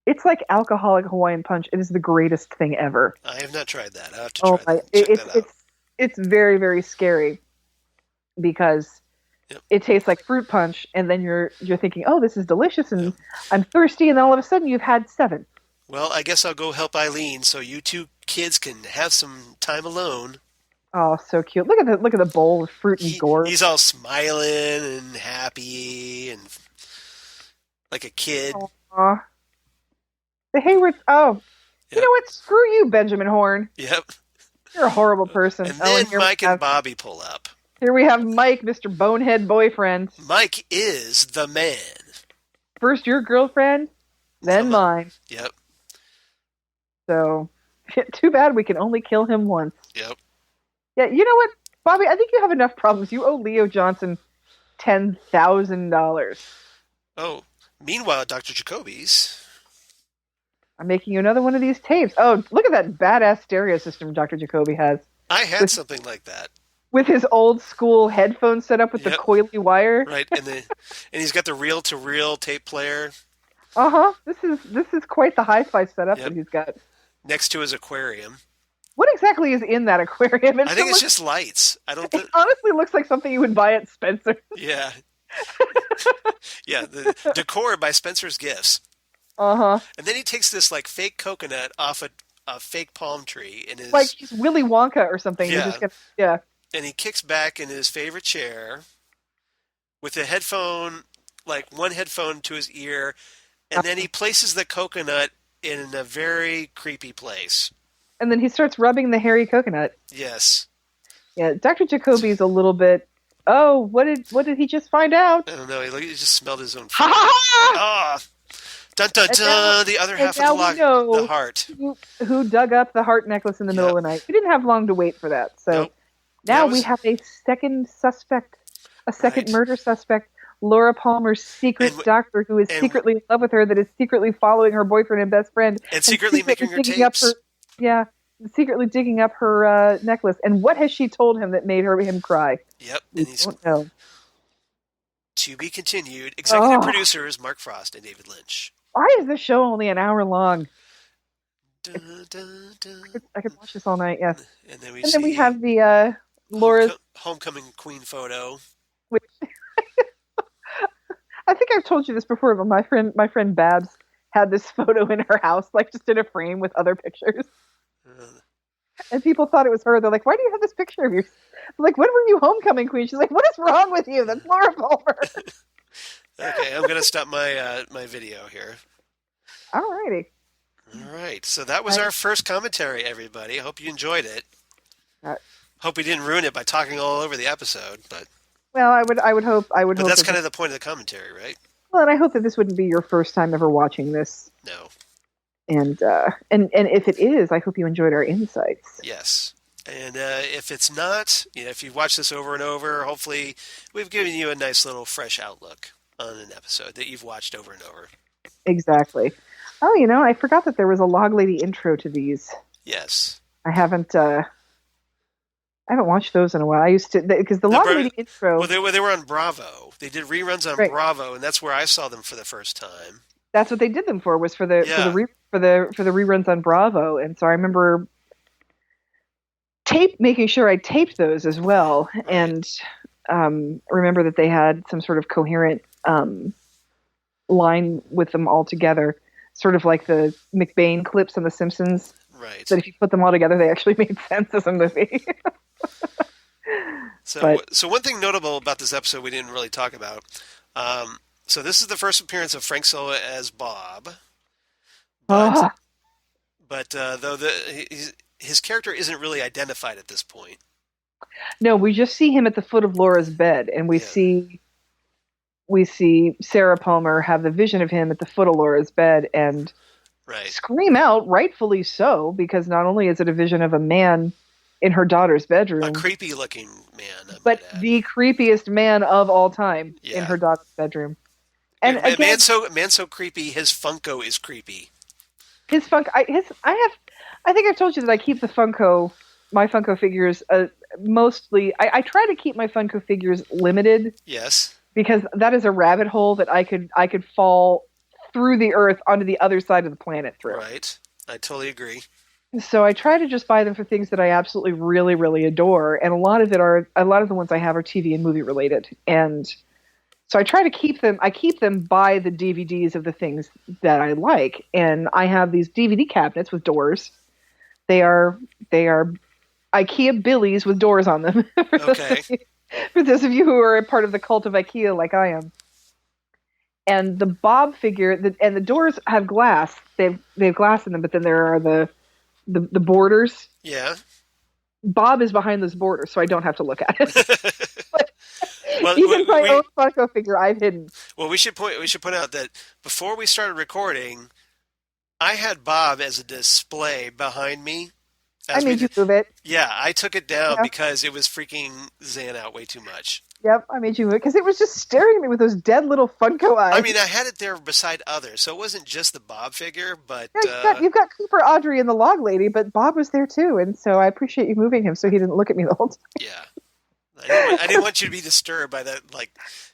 It's like alcoholic Hawaiian punch. It is the greatest thing ever. I have not tried that. I have to try that. Check that out. It's very, very scary because it tastes like fruit punch, and then you're thinking, oh, this is delicious, and I'm thirsty, and then all of a sudden you've had 7. Well, I guess I'll go help Eileen so you two kids can have some time alone. Oh, so cute! Look at the bowl of fruit and gore. He's all smiling and happy and like a kid. Aww. The Haywards. Oh, you know what? Screw you, Benjamin Horne. Yep. You're a horrible person. And then Mike and Bobby pull up. Here we have Mike, Mr. Bonehead Boyfriend. Mike is the man. First your girlfriend, then mine. Yep. So, too bad we can only kill him once. Yep. Yeah, you know what, Bobby? I think you have enough problems. You owe Leo Johnson $10,000. Oh, meanwhile, Dr. Jacoby's. I'm making you another one of these tapes. Oh, look at that badass stereo system Dr. Jacoby has. I had something like that. With his old school headphone set up with the coily wire. Right, and he's got the reel-to-reel tape player. Uh-huh. This is quite the hi-fi setup that he's got. Next to his aquarium. What exactly is in that aquarium? I think it's just lights. It honestly looks like something you would buy at Spencer's. Yeah. Yeah, the decor by Spencer's Gifts. Uh-huh. And then he takes this fake coconut off a fake palm tree in his like he's Willy Wonka or something. Yeah. And he kicks back in his favorite chair with a headphone, one headphone to his ear, and then he places the coconut in a very creepy place. And then he starts rubbing the hairy coconut. Yes. Yeah, Dr. Jacoby's a little bit. Oh, what did he just find out? I don't know. He just smelled his own. Ah. Dun dun dun! The other half of the heart. Who dug up the heart necklace in the middle of the night? We didn't have long to wait for that. So now we have a second suspect, murder suspect, Laura Palmer's secret doctor who is secretly in love with her, that is secretly following her boyfriend and best friend, and secretly making her tapes. Secretly digging up her necklace. And what has she told him that made him cry? Yep, we don't know. To be continued. Executive producers Mark Frost and David Lynch. Why is this show only an hour long? Dun, dun, dun. I could watch this all night, yes. And then we have the Laura's homecoming queen photo. Which I think I've told you this before, but my friend Babs had this photo in her house, like just in a frame with other pictures. And people thought it was her. They're like, "Why do you have this picture of you?" I'm like, "When were you homecoming queen?" She's like, "What is wrong with you? That's Laura Palmer." Okay, I'm gonna stop my my video here. Alrighty. All right, so that was our first commentary, everybody. I hope you enjoyed it. Hope we didn't ruin it by talking all over the episode, but well, I would hope. But that's kind of the point of the commentary, right? Well, and I hope that this wouldn't be your first time ever watching this. No. And if it is, I hope you enjoyed our insights. Yes. And if it's not, if you've watched this over and over, hopefully we've given you a nice little fresh outlook on an episode that you've watched over and over. Exactly. Oh, I forgot that there was a Log Lady intro to these. Yes. I haven't watched those in a while. I used to, because the Log Lady intro. Well, they were on Bravo. They did reruns on Bravo, and that's where I saw them for the first time. That's what they did them for. Was for the reruns on Bravo, and so I remember making sure I taped those as well, right. And remember that they had some sort of coherent line with them all together, sort of like the McBain clips on The Simpsons. Right. That if you put them all together, they actually made sense as a movie. So one thing notable about this episode we didn't really talk about. So this is the first appearance of Frank Silva as Bob. But though his character isn't really identified at this point. No, we just see him at the foot of Laura's bed, and we see Sarah Palmer have the vision of him at the foot of Laura's bed and scream out, rightfully so, because not only is it a vision of a man in her daughter's bedroom, a creepy-looking man, but the creepiest man of all time in her daughter's bedroom. And again, man so creepy, his Funko is creepy. His Funko, I think I've told you that I keep my Funko figures mostly. I try to keep my Funko figures limited. Yes. Because that is a rabbit hole that I could fall through the earth onto the other side of the planet through. Right. I totally agree. So I try to just buy them for things that I absolutely really, really adore, and a lot of the ones I have are TV and movie related. And so I try to keep them. I keep them by the DVDs of the things that I like, and I have these DVD cabinets with doors. They are IKEA Billies with doors on them. For those of you who are a part of the cult of IKEA, like I am. And the Bob figure, and the doors have glass. They have glass in them, but then there are the borders. Yeah. Bob is behind those borders, so I don't have to look at it. Even my own Funko figure, I've hidden. Well, we should point out that before we started recording, I had Bob as a display behind me. I made you move it. Yeah, I took it down because it was freaking Xan out way too much. Yep, I made you move it because it was just staring at me with those dead little Funko eyes. I mean, I had it there beside others, so it wasn't just the Bob figure, but... You've got Cooper, Audrey, and the Log Lady, but Bob was there too, and so I appreciate you moving him so he didn't look at me the whole time. Yeah. I didn't want you to be disturbed by that,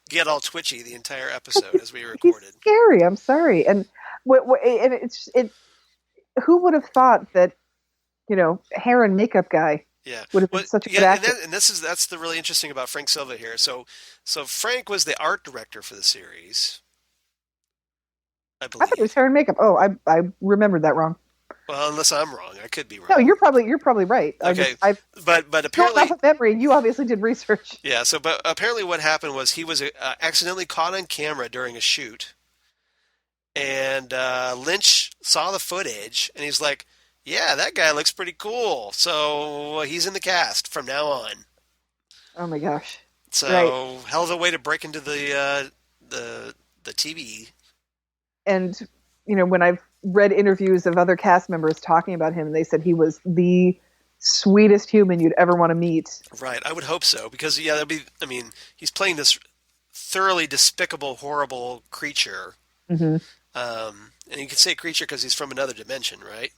get all twitchy the entire episode as we recorded. He's scary, I'm sorry. And who would have thought that, hair and makeup guy would have been such a good actor. And that's the really interesting about Frank Silva here. So Frank was the art director for the series, I believe. I thought it was hair and makeup. Oh, I remembered that wrong. Well, unless I'm wrong, I could be wrong. No, you're probably right. Okay, but apparently, not memory. You obviously did research. Yeah. But apparently, what happened was he was accidentally caught on camera during a shoot, and Lynch saw the footage, and he's like, "Yeah, that guy looks pretty cool." So he's in the cast from now on. Oh my gosh! So hell of a way to break into the TV. And when I've read interviews of other cast members talking about him, they said he was the sweetest human you'd ever want to meet. Right, I would hope so, because he's playing this thoroughly despicable, horrible creature. Mm-hmm. And you can say creature because he's from another dimension, right?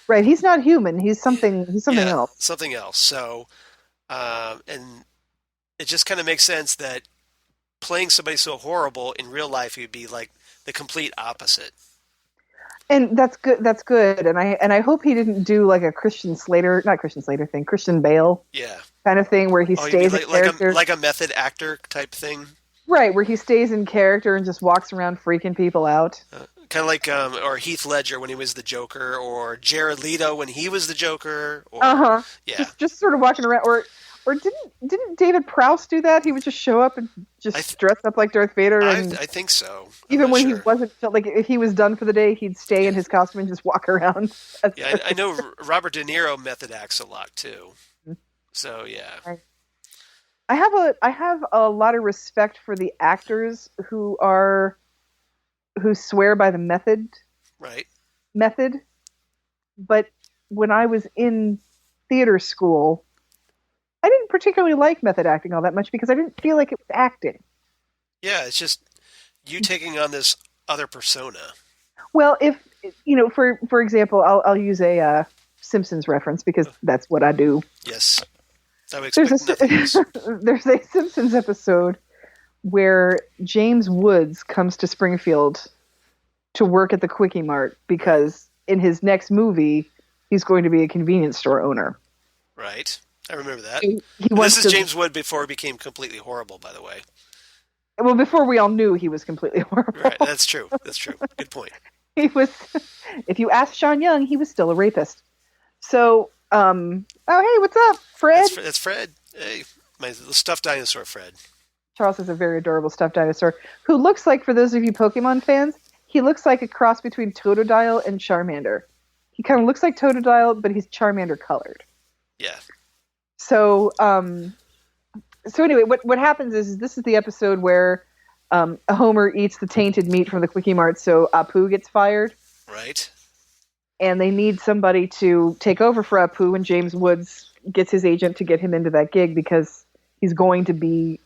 Right, he's not human. He's something else. Something else. So, and it just kind of makes sense that playing somebody so horrible in real life, he'd be like the complete opposite. And that's good. That's good. And I hope he didn't do like a not Christian Slater thing, Christian Bale Yeah. kind of thing where he Oh, you mean stays in character. like a method actor type thing? Right, where he stays in character and just walks around freaking people out. Kind of like, or Heath Ledger when he was the Joker, or Jared Leto when he was the Joker, or yeah, just sort of walking around, or didn't David Prowse do that? He would just show up and just dress up like Darth Vader. And I think so. Even when he wasn't, like if he was done for the day, he'd stay in his costume and just walk around. Yeah, I know Robert De Niro method acts a lot too. So yeah. I have a lot of respect for the actors who swear by the method. Right. But when I was in theater school, I didn't particularly like method acting all that much because I didn't feel like it was acting. Yeah, it's just you taking on this other persona. Well, if for example, I'll use a Simpsons reference because that's what I do. Yes. I would expect nothing else. There's a Simpsons episode where James Woods comes to Springfield to work at the Quickie Mart because in his next movie, he's going to be a convenience store owner. Right. I remember that. This is James Wood before he became completely horrible, by the way. Well, before we all knew he was completely horrible. Right. That's true. Good point. He was, if you ask Sean Young, he was still a rapist. So, oh, hey, what's up, Fred? That's Fred. Hey, my little stuffed dinosaur, Fred. Charles has a very adorable stuffed dinosaur who looks like, for those of you Pokemon fans, he looks like a cross between Totodile and Charmander. He kind of looks like Totodile, but he's Charmander colored. Yeah. So, anyway, what happens is this is the episode where Homer eats the tainted meat from the Quickie Mart, so Apu gets fired. Right. And they need somebody to take over for Apu, and James Woods gets his agent to get him into that gig because he's going to be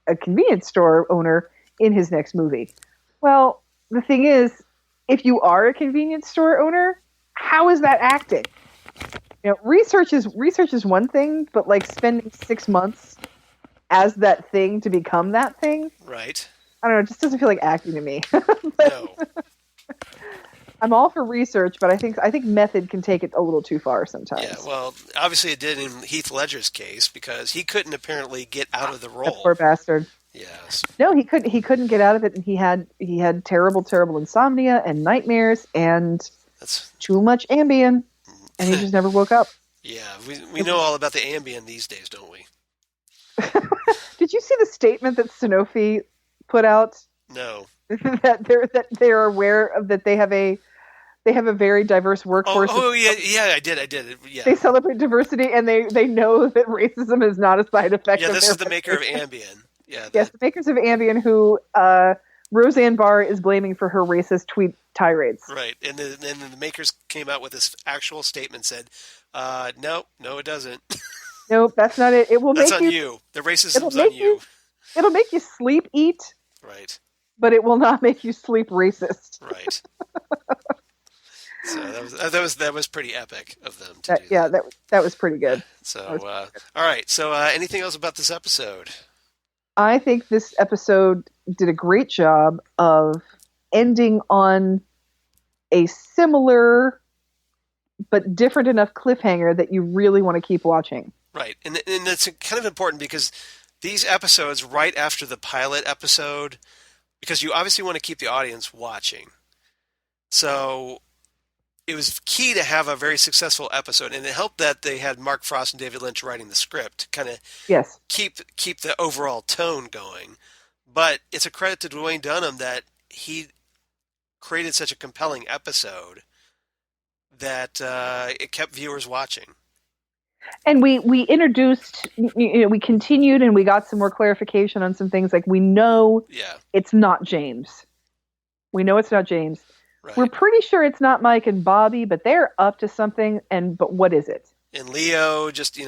a convenience store owner in his next movie. Well, the thing is, if you are a convenience store owner, how is that acting? Research is one thing, but like spending 6 months as that thing to become that thing, right? I don't know. It just doesn't feel like acting to me. No. I'm all for research, but I think method can take it a little too far sometimes. Yeah, well, obviously it did in Heath Ledger's case because he couldn't apparently get out of the role. That poor bastard. Yes. No, he couldn't get out of it, and he had terrible insomnia and nightmares and too much Ambien, and he just never woke up. Yeah, we know all about the Ambien these days, don't we? Did you see the statement that Sanofi put out? No. that they're aware of that they have a very diverse workforce. Oh yeah, I did. Yeah. They celebrate diversity, and they know that racism is not a side effect. Yeah, of this their is the maker of Ambien. Yeah. Yes, the makers of Ambien, who Roseanne Barr is blaming for her racist tweet tirades. Right, and then the makers came out with this actual statement said, "No, it doesn't." Nope, that's not it. It will that's make on you. You. The racism's on you. It'll make you sleep eat. Right. But it will not make you sleep racist. Right. So that was pretty epic of them to do yeah, that. that was pretty good. So all right. So anything else about this episode? I think this episode did a great job of ending on a similar but different enough cliffhanger that you really want to keep watching. Right, and it's kind of important because these episodes right after the pilot episode, because you obviously want to keep the audience watching. So it was key to have a very successful episode, and it helped that they had Mark Frost and David Lynch writing the script to kind of keep the overall tone going. But it's a credit to Dwayne Dunham that he created such a compelling episode that it kept viewers watching. And we introduced, we continued, and we got some more clarification on some things. Like we know it's not James. We know it's not James. Right. We're pretty sure it's not Mike and Bobby, but they're up to something. But what is it? And Leo just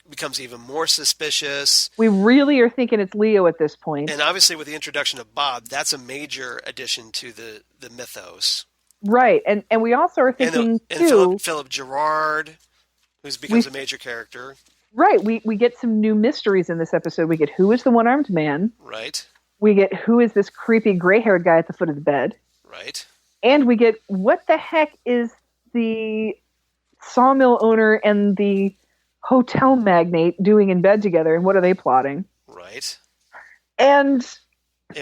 becomes even more suspicious. We really are thinking it's Leo at this point. And obviously, with the introduction of Bob, that's a major addition to the mythos. Right, and we also are thinking too. Phillip Gerard, who becomes a major character. Right. We get some new mysteries in this episode. We get who is the one-armed man. Right. We get who is this creepy gray-haired guy at the foot of the bed. Right. And we get what the heck is the sawmill owner and the hotel magnate doing in bed together, and what are they plotting? Right. And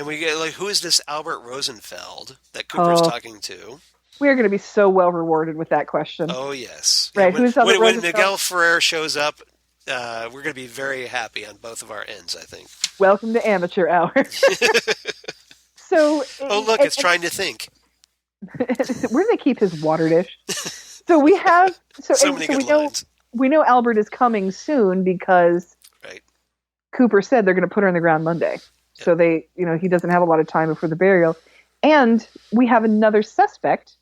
we get, like, who is this Albert Rosenfeld that Cooper's talking to? We are going to be so well rewarded with that question. Oh, yes. Right. Yeah, when Miguel Ferrer shows up, we're going to be very happy on both of our ends, I think. Welcome to Amateur Hour. Oh, look, it's trying to think. Where do they keep his water dish? So we have... So many good lines. We know Albert is coming soon because Cooper said they're going to put her in the ground Monday. Yep. So he doesn't have a lot of time before the burial. And we have another suspect,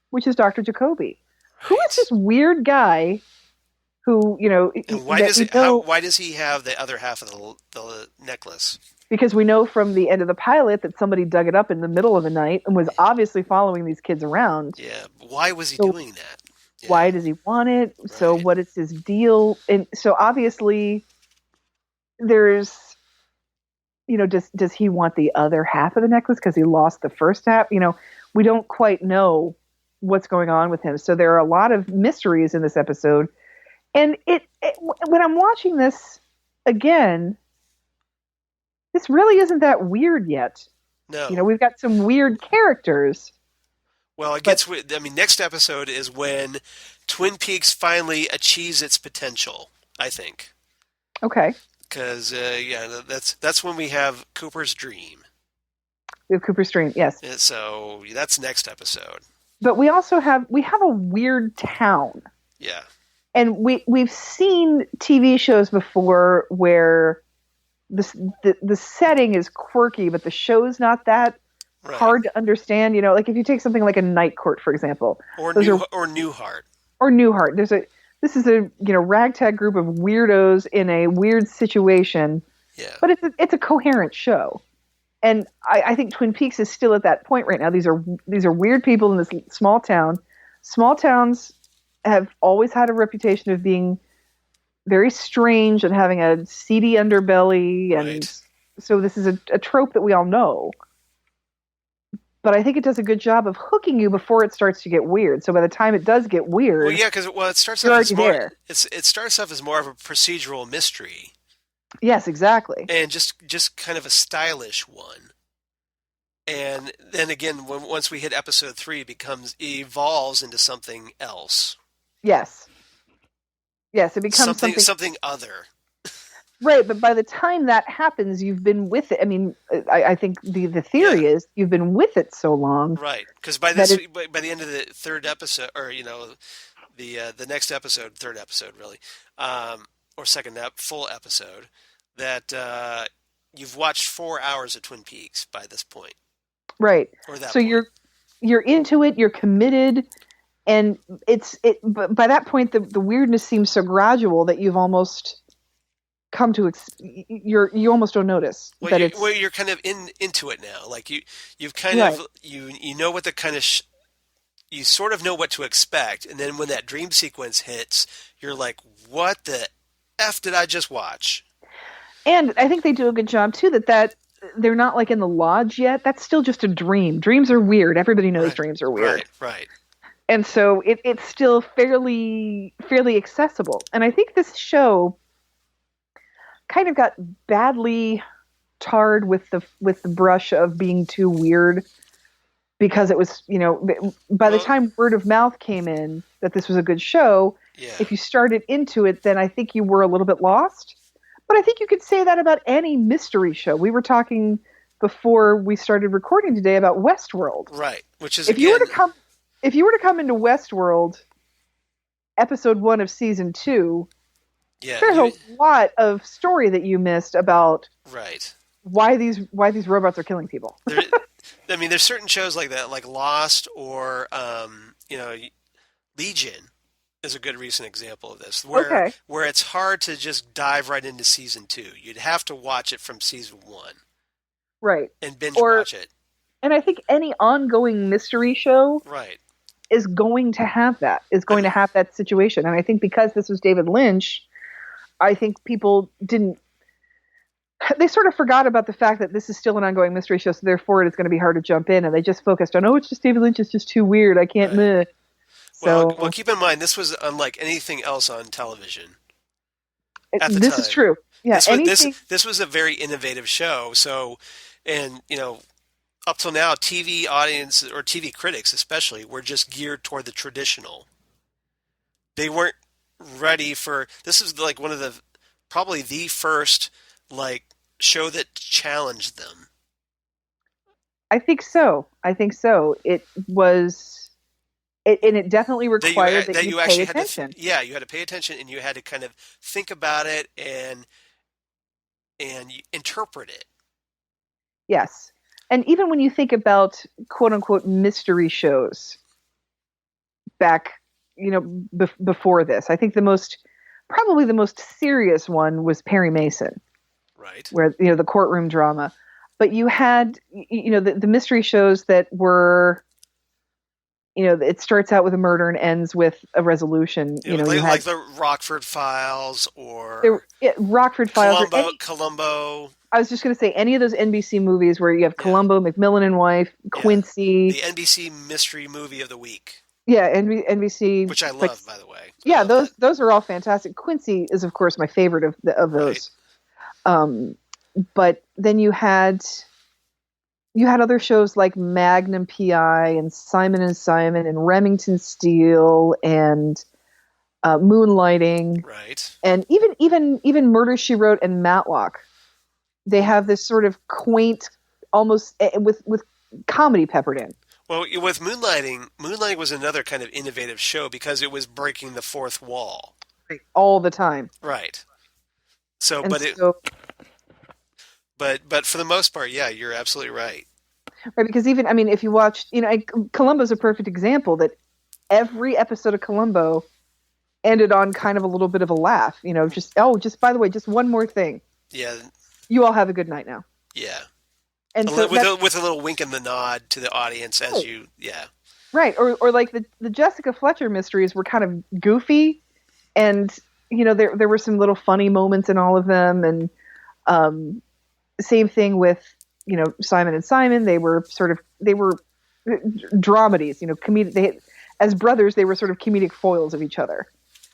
which is Dr. Jacoby. Who is this weird guy who, and why does he have the other half of the necklace? Because we know from the end of the pilot that somebody dug it up in the middle of the night and was obviously following these kids around. Yeah. Why was he doing that? Yeah. Why does he want it? Right. So what is his deal? And so obviously there's, does he want the other half of the necklace because he lost the first half? We don't quite know what's going on with him. So there are a lot of mysteries in this episode. And when I'm watching this again, this really isn't that weird yet. No. We've got some weird characters. Well, next episode is when Twin Peaks finally achieves its potential, I think. Okay. Because, that's when we have Cooper's dream. We have Cooper's dream, yes. And so that's next episode. But we also have a weird town. Yeah. And we've seen TV shows before where the setting is quirky, but the show's not that hard to understand. Like if you take something like a Night Court, for example, or Newhart. Or Newhart. This is a ragtag group of weirdos in a weird situation. Yeah. But it's a coherent show. And I think Twin Peaks is still at that point right now. These are weird people in this small town. Small towns have always had a reputation of being very strange and having a seedy underbelly. And so this is a trope that we all know. But I think it does a good job of hooking you before it starts to get weird. So by the time it does get weird... Well, yeah, because it starts off as more... It starts off as more of a procedural mystery. Yes, exactly. And just kind of a stylish one. And then again, once we hit episode 3, it evolves into something else. Yes. Yes, it becomes something other. Right, but by the time that happens, you've been with it. I mean, I think the theory is you've been with it so long. Right, because by the end of the third episode, or the next episode, third episode really, or second full episode, that you've watched 4 hours of Twin Peaks by this point. Right. Or that so point. you're into it. You're committed. And but by that point, the weirdness seems so gradual that you've almost come to you almost don't notice you're kind of into it now. Like you've kind of you know what the kind of you sort of know what to expect, and then when that dream sequence hits, you're like, what the F did I just watch? And I think they do a good job too that they're not like in the lodge yet. That's still just a dream. Dreams are weird. Everybody knows dreams are weird. Right. And so it's still fairly accessible. And I think this show kind of got badly tarred with the brush of being too weird because it was, by the time word of mouth came in that this was a good show, if you started into it, then I think you were a little bit lost. But I think you could say that about any mystery show. We were talking before we started recording today about Westworld. Right, which is if you were to come into Westworld, episode 1 of season 2, there's a lot of story that you missed about why these robots are killing people. There's certain shows like that, like Lost or Legion is a good recent example of this, where it's hard to just dive right into season 2. You'd have to watch it from season 1, right, and binge watch it. And I think any ongoing mystery show, is going to have that situation. And I think because this was David Lynch, I think people didn't. They sort of forgot about the fact that this is still an ongoing mystery show, so therefore it's going to be hard to jump in, and they just focused on, it's just David Lynch, it's just too weird, I can't. Right. So Well, keep in mind this was unlike anything else on television at the this time. is true. Yeah, This was a very innovative show. So, and up till now, TV audience or TV critics especially were just geared toward the traditional. They weren't ready for this. Is like one of the probably the first like show that challenged them. I think so. It was, and it definitely required that you pay attention. You had to pay attention, and you had to kind of think about it and interpret it. Yes, and even when you think about quote unquote mystery shows back, before this, I think probably the most serious one was Perry Mason. Right. Where, the courtroom drama. But you had, the mystery shows that were, it starts out with a murder and ends with a resolution. Like the Rockford Files or Rockford Files. Columbo. I was just going to say any of those NBC movies where you have Columbo, McMillan and Wife, Quincy. The NBC Mystery Movie of the Week. Yeah, NBC. Which I love, by the way. Yeah, those are all fantastic. Quincy is, of course, my favorite of those. Right. But then you had other shows like Magnum PI and Simon and Simon and Remington Steele and Moonlighting, right? And even Murder, She Wrote and Matlock. They have this sort of quaint, almost with comedy peppered in. Well, with Moonlighting was another kind of innovative show because it was breaking the fourth wall all the time, right? So, But for the most part, yeah, you're absolutely right. Right, because if you watched, Columbo's a perfect example that every episode of Columbo ended on kind of a little bit of a laugh. Just by the way, just one more thing. Yeah. You all have a good night now. Yeah. And with a little wink and the nod to the audience as Right, or like the Jessica Fletcher mysteries were kind of goofy, and there were some little funny moments in all of them, and same thing with Simon and Simon. They were dramedies, comedic. As brothers, they were sort of comedic foils of each other.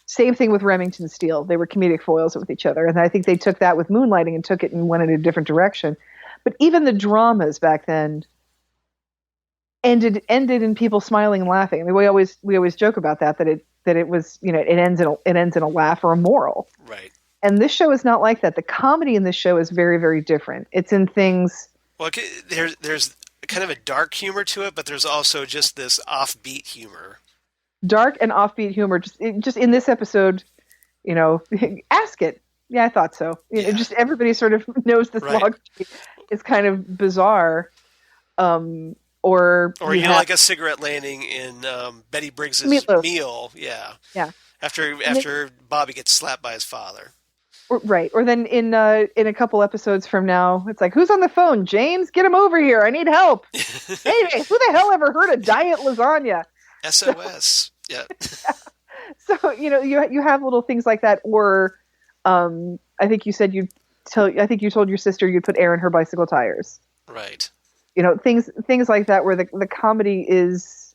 Same thing with Remington Steele. They were comedic foils with each other, and I think they took that with Moonlighting and took it and went in a different direction. But even the dramas back then ended in people smiling and laughing. I mean, we always joke about that it was it ends in a laugh or a moral. Right. And this show is not like that. The comedy in this show is very, very different. It's in things. Well, there's kind of a dark humor to it, but there's also just this offbeat humor. Dark and offbeat humor. Just in this episode, ask it. Yeah, I thought so. Just everybody sort of knows this log is kind of bizarre. Or like a cigarette landing in Betty Briggs's Meal. Yeah. Yeah. After Bobby gets slapped by his father. Or then in a couple episodes from now, it's like, who's on the phone? James, get him over here. I need help. Hey, who the hell ever heard of diet lasagna? SOS. Yeah. So you have little things like that, or I think you said you told your sister you'd put air in her bicycle tires. Right. Things like that where the comedy is.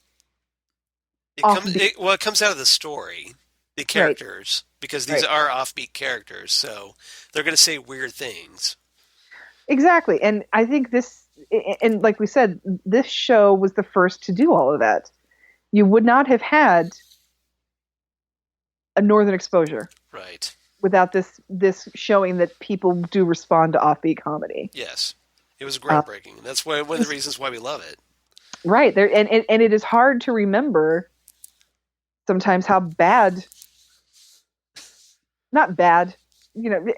It comes out of the story, the characters, because these are offbeat characters, so they're going to say weird things. Exactly, and I think this, and like we said, this show was the first to do all of that. You would not have had a Northern Exposure, right, without this showing that people do respond to offbeat comedy. Yes, it was groundbreaking. That's one of the reasons why we love it. Right there, and it is hard to remember sometimes how bad. Not bad,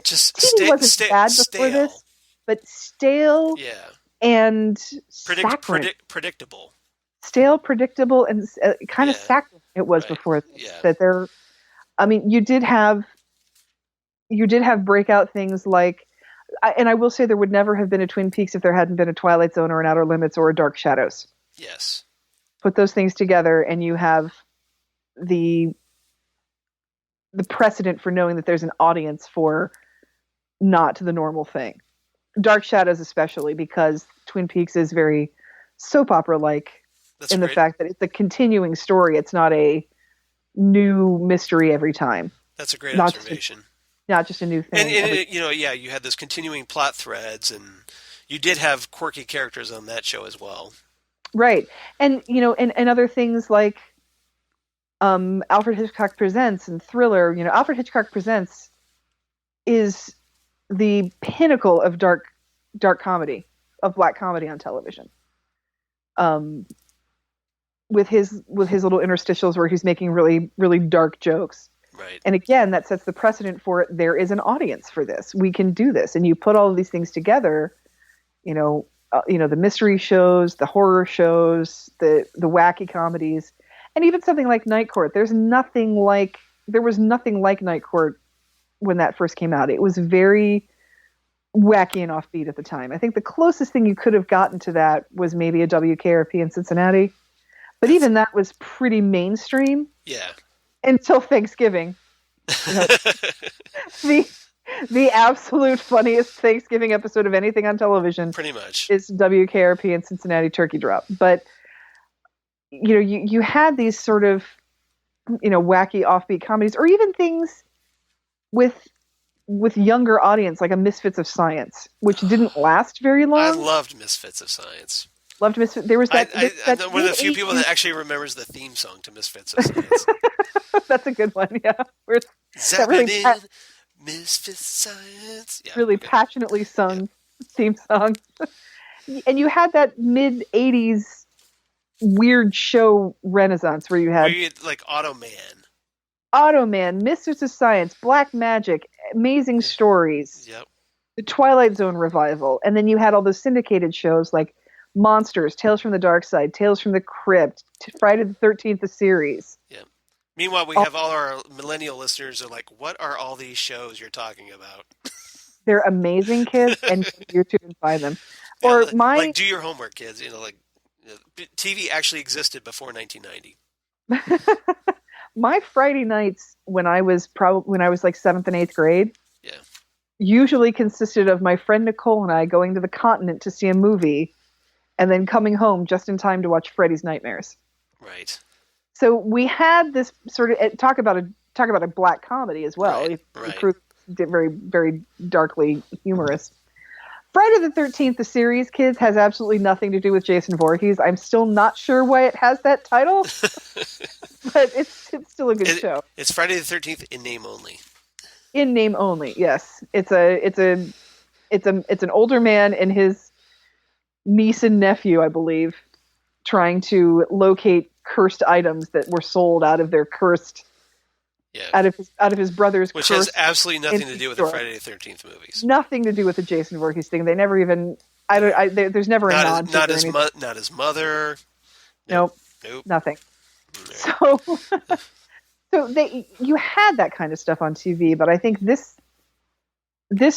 just TV wasn't bad before this, but stale, and predictable. Stale, predictable, and kind of saccharine it was before this. Yeah. That there, I mean, you did have breakout things like, and I will say there would never have been a Twin Peaks if there hadn't been a Twilight Zone or an Outer Limits or a Dark Shadows. Yes. Put those things together, and you have the the precedent for knowing that there's an audience for not the normal thing. Dark Shadows especially, because Twin Peaks is very soap opera-like in the fact that it's a continuing story. It's not a new mystery every time. That's a great observation. Not just a new thing. And you had those continuing plot threads, and you did have quirky characters on that show as well. Right. And, and other things like Alfred Hitchcock Presents and Thriller. Alfred Hitchcock Presents is the pinnacle of dark comedy, of black comedy on television. With his little interstitials where he's making really, really dark jokes. Right. And again, that sets the precedent for there is an audience for this. We can do this. And you put all of these things together, the mystery shows, the horror shows, the wacky comedies, and even something like Night Court. There was nothing like Night Court when that first came out. It was very wacky and offbeat at the time. I think the closest thing you could have gotten to that was maybe a WKRP in Cincinnati. But even that was pretty mainstream. Yeah. Until Thanksgiving. The absolute funniest Thanksgiving episode of anything on television pretty much is WKRP and Cincinnati Turkey Drop. But you had these sort of wacky offbeat comedies, or even things with younger audience, like a Misfits of Science, which didn't last very long. I loved Misfits of Science. Loved Misfits. There was that. I'm one of the few people that actually remembers the theme song to Misfits of Science. That's a good one, yeah. Misfits Science. Yeah, really passionately sung theme song. And you had that mid-'80s weird show renaissance where you had like Automan, Misfits of Science, Black Magic, Amazing Stories, the Twilight Zone revival, and then you had all those syndicated shows like Monsters, Tales from the Dark Side, Tales from the Crypt, Friday the 13th, the series. Yeah. Meanwhile, we have all our millennial listeners are like, what are all these shows you're talking about? They're amazing, kids, and YouTube and find them. Yeah, or do your homework, kids. TV actually existed before 1990. My Friday nights when I was like 7th and 8th grade, yeah, usually consisted of my friend Nicole and I going to the continent to see a movie, and then coming home just in time to watch Freddy's Nightmares. Right. So we had this sort of talk about a black comedy as well. Right. Very, very darkly humorous. Friday the 13th, the series, kids, has absolutely nothing to do with Jason Voorhees. I'm still not sure why it has that title, but it's still a good show. It's Friday the 13th in name only. In name only, yes. It's an older man and his niece and nephew, I believe, trying to locate cursed items that were sold out of their cursed, out of his brother's, which has absolutely nothing to do with the Friday the 13th movies. Nothing to do with the Jason Voorhees thing. They never even. There's never a nod. Not his mother. Nope. Nothing. So, you had that kind of stuff on TV, but I think this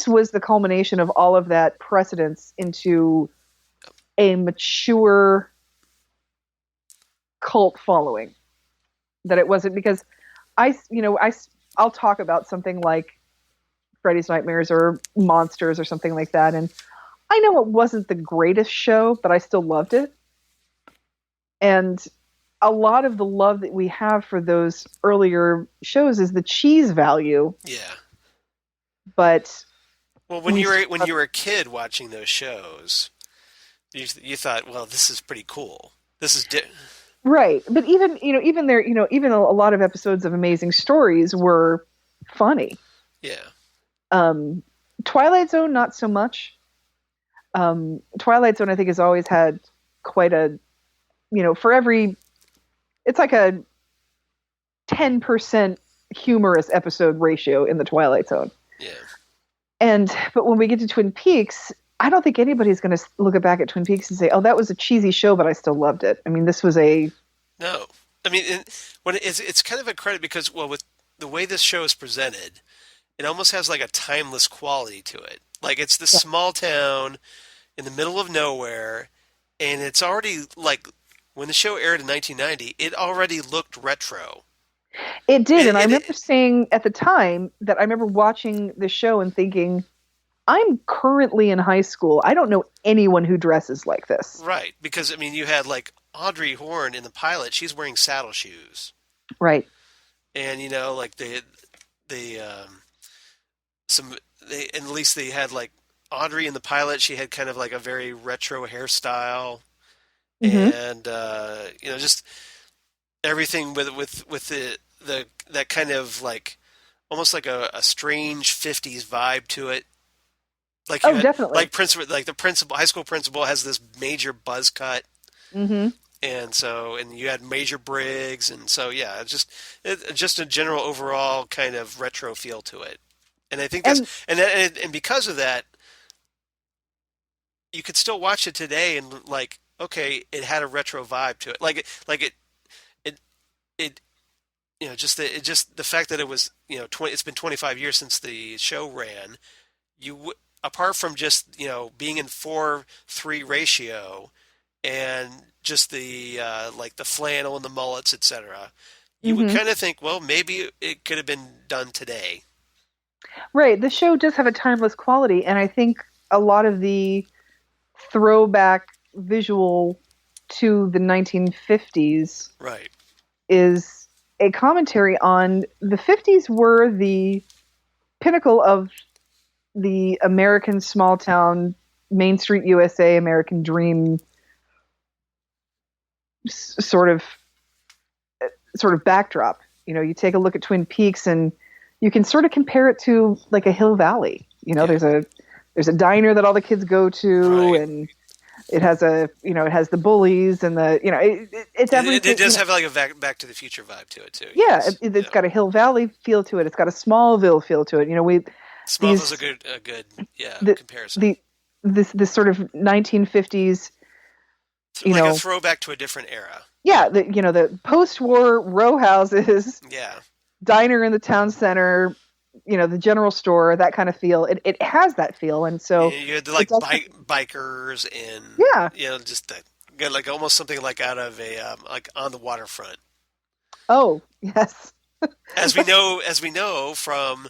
was the culmination of all of that precedence into a mature cult following. That it wasn't because I'll talk about something like Freddy's Nightmares or Monsters or something like that, and I know it wasn't the greatest show, but I still loved it. And a lot of the love that we have for those earlier shows is the cheese value. Yeah. But when you were a kid watching those shows, you thought, well, this is pretty cool. This is right. But even a lot of episodes of Amazing Stories were funny. Yeah. Twilight Zone, not so much. Twilight Zone, I think, has always had quite a, it's like a 10% humorous episode ratio in the Twilight Zone. Yeah. But when we get to Twin Peaks, I don't think anybody's going to look back at Twin Peaks and say, "Oh, that was a cheesy show, but I still loved it." I mean, this was a no. I mean, it's kind of a credit because, well, with the way this show is presented, it almost has like a timeless quality to it. Like it's this small town in the middle of nowhere, and it's already like when the show aired in 1990, it already looked retro. It did, and I remember saying at the time that I remember watching the show and thinking, I'm currently in high school. I don't know anyone who dresses like this. Right, because I mean, you had like Audrey Horne in the pilot. She's wearing saddle shoes, Right. and you know, like at least they had like Audrey in the pilot. She had kind of like a very retro hairstyle, and you know, just everything with the that kind of like almost like a strange '50s vibe to it. Like you had, definitely. Like the principal, high school principal has this major buzz cut, and you had Major Briggs, and so yeah, just a general overall kind of retro feel to it, and I think that's and because of that, you could still watch it today and like, okay, it had a retro vibe to it, it you know, just the fact that it was, you know, it's been 25 years since the show ran, apart from just, you know, being in 4:3 ratio and just the like the flannel and the mullets, etc., you would kind of think, well, maybe it could have been done today. Right. The show does have a timeless quality, and I think a lot of the throwback visual to the 1950s Right. is a commentary on the 50s were the pinnacle of the American small town, Main Street USA, American dream sort of backdrop. You know, you take a look at Twin Peaks and you can sort of compare it to like a Hill Valley. You know, there's a diner that all the kids go to, and it has it has the bullies and it's everything. It does have like a Back to the Future vibe to it too. Yeah, it's got a Hill Valley feel to it. It's got a Smallville feel to it. You know, Smallville's a good comparison. This sort of 1950s, a throwback to a different era. Yeah, the post-war row houses. Yeah. Diner in the town center, the general store, that kind of feel. It has that feel, and so you had bikers and just that, like almost something like out of a like On the Waterfront. Oh yes. as we know from.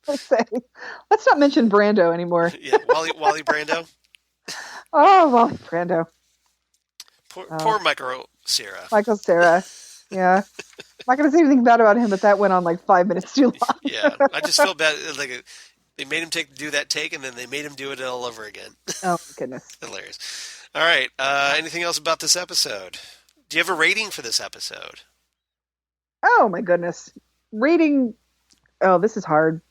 Let's not mention Brando anymore. Yeah, Wally Brando. Oh, Wally Brando. Poor Michael Cera. Michael Cera. Yeah. I'm not going to say anything bad about him, but that went on like 5 minutes too long. Yeah. I just feel bad. Like they made him do that take, and then they made him do it all over again. Oh, goodness. Hilarious. All right. Anything else about this episode? Do you have a rating for this episode? Oh, my goodness. Rating. Oh, this is hard.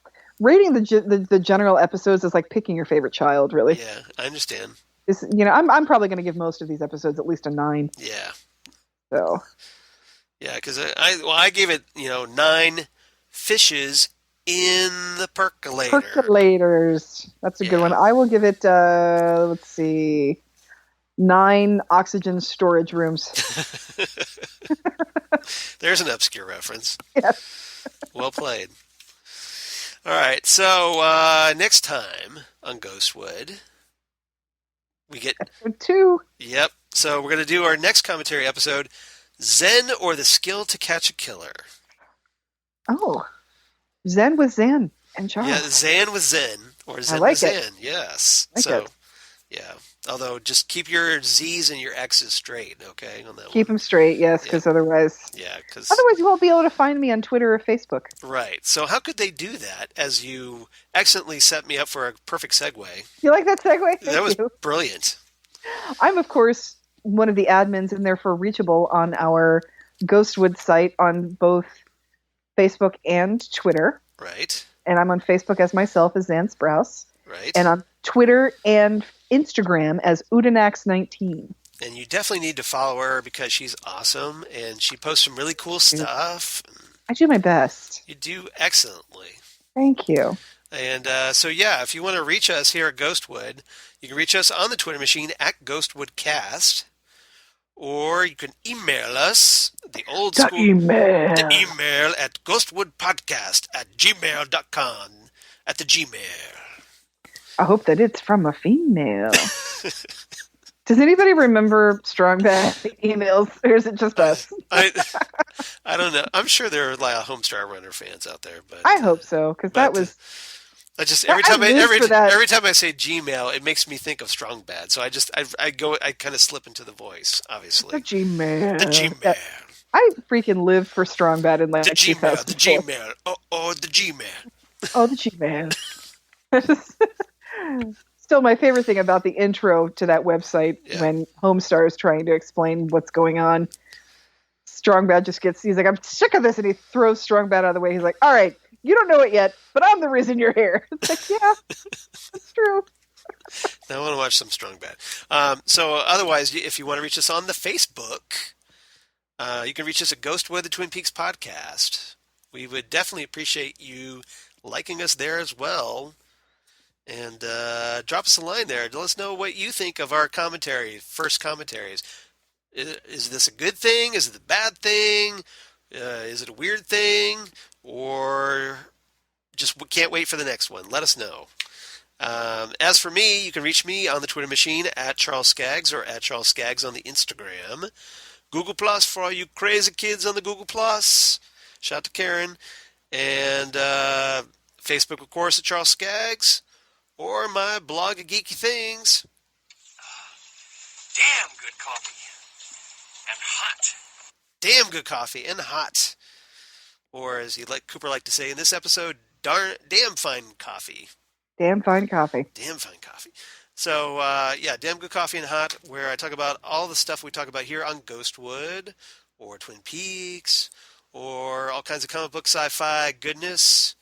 Rating the general episodes is like picking your favorite child, really. Yeah, I understand. I'm probably going to give most of these episodes at least a 9. Yeah. So. Yeah, because I gave it 9 fishes in the percolator. Percolators. That's a good one. I will give it. Let's see. 9 oxygen storage rooms. There's an obscure reference. Yes. Well played. All right, so next time on Ghostwood, we get episode 2. Yep. So we're going to do our next commentary episode, Zen or the Skill to Catch a Killer. Oh, Zen with Zan and Charles. Yeah, Zan with Zen or Zen with Zan. Yes. Yeah. Although, just keep your Z's and your X's straight, okay? On that keep them straight, yes, because otherwise... Yeah, because... Otherwise, you won't be able to find me on Twitter or Facebook. Right. So how could they do that, as you excellently set me up for a perfect segue? You like that segue? That was brilliant. I'm, of course, one of the admins in there for Reachable on our Ghostwood site on both Facebook and Twitter. Right. And I'm on Facebook as myself as Xan Sprouse. Right. And on Twitter and Instagram as Udanax19. And you definitely need to follow her because she's awesome and she posts some really cool stuff. I do my best. You do excellently. Thank you. And if you want to reach us here at Ghostwood, you can reach us on the Twitter machine at GhostwoodCast. Or you can email us, the email at ghostwoodpodcast@gmail.com, at the Gmail. I hope that it's from a female. Does anybody remember Strong Bad emails, or is it just us? I don't know. I'm sure there are a lot of Homestar Runner fans out there, but I hope so, because that was. I just every time I say Gmail, it makes me think of Strong Bad. So I kind of slip into the voice, obviously. The G-Man. The G-Man. Yeah. I freaking lived for Strong Bad in like the G-Man. The G-Man. Oh, the G-Man. Oh, the G-Man. Still, my favorite thing about the intro to that website when Homestar is trying to explain what's going on, Strong Bad he's like, I'm sick of this, and he throws Strong Bad out of the way. He's like, all right, you don't know it yet, but I'm the reason you're here. It's like, yeah, that's true. Now I want to watch some Strong Bad. So otherwise, if you want to reach us on the Facebook, you can reach us at Ghostwood, the Twin Peaks podcast. We would definitely appreciate you liking us there as well. And drop us a line there. Let us know what you think of our first commentaries. Is this a good thing? Is it a bad thing? Is it a weird thing? Or just can't wait for the next one? Let us know. As for me, you can reach me on the Twitter machine at Charles Skaggs or at Charles Skaggs on the Instagram. Google Plus for all you crazy kids on the Google Plus. Shout out to Karen. And Facebook, of course, at Charles Skaggs. Or my blog of geeky things. Damn good coffee. And hot. Damn good coffee and hot. Or as Cooper liked to say in this episode, damn fine coffee. Damn fine coffee. Damn fine coffee. So, damn good coffee and hot, where I talk about all the stuff we talk about here on Ghostwood, or Twin Peaks, or all kinds of comic book sci-fi goodness,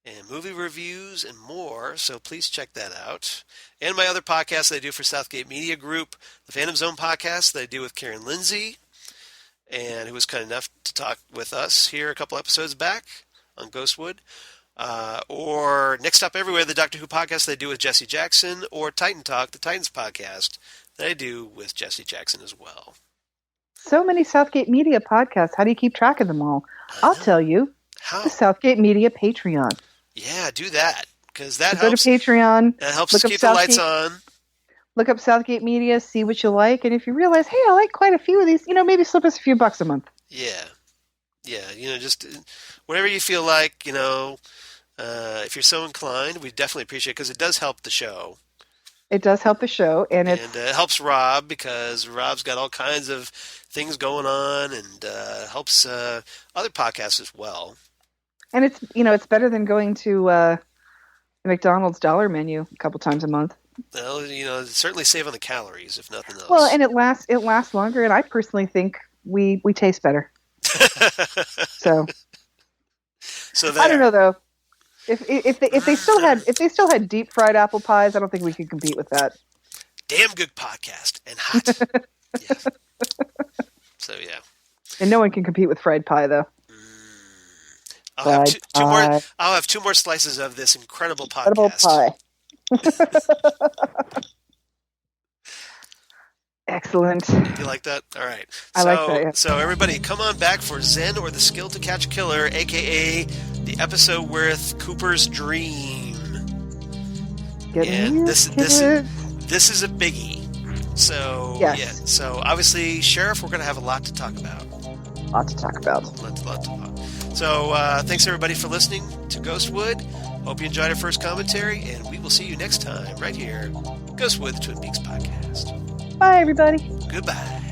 and movie reviews, and more, so please check that out. And my other podcasts that I do for Southgate Media Group, the Phantom Zone podcast that I do with Karen Lindsay, and who was kind enough to talk with us here a couple episodes back on Ghostwood. Or Next Stop Everywhere, the Doctor Who podcast that I do with Jesse Jackson, or Titan Talk, the Titans podcast that I do with Jesse Jackson as well. So many Southgate Media podcasts. How do you keep track of them all? I'll tell you. How? The Southgate Media Patreon. Yeah, do that, because that helps. Go to Patreon. That helps us keep the lights on. Look up Southgate Media, see what you like, and if you realize, hey, I like quite a few of these, maybe slip us a few bucks a month. Yeah, just whatever you feel like, if you're so inclined, we definitely appreciate it, because it does help the show. It does help the show, and it helps Rob, because Rob's got all kinds of things going on, and helps other podcasts as well. And it's better than going to the McDonald's dollar menu a couple times a month. Well, certainly save on the calories, if nothing else. Well, and it lasts longer, and I personally think we taste better. So I don't know though. If they still had deep fried apple pies, I don't think we could compete with that. Damn good podcast and hot. Yeah. So yeah. And no one can compete with fried pie though. I'll have two more slices of this incredible podcast. Incredible pie. Excellent. You like that? All right. I like that, yeah. So everybody, come on back for Zen or the Skill to Catch a Killer, a.k.a. the episode with Cooper's Dream. This is a biggie. So, yes. Yeah. So, obviously, Sheriff, we're going to have a lot to talk about. Lot to talk about. So, thanks everybody for listening to Ghostwood. Hope you enjoyed our first commentary, and we will see you next time right here, Ghostwood, the Twin Peaks podcast. Bye, everybody. Goodbye.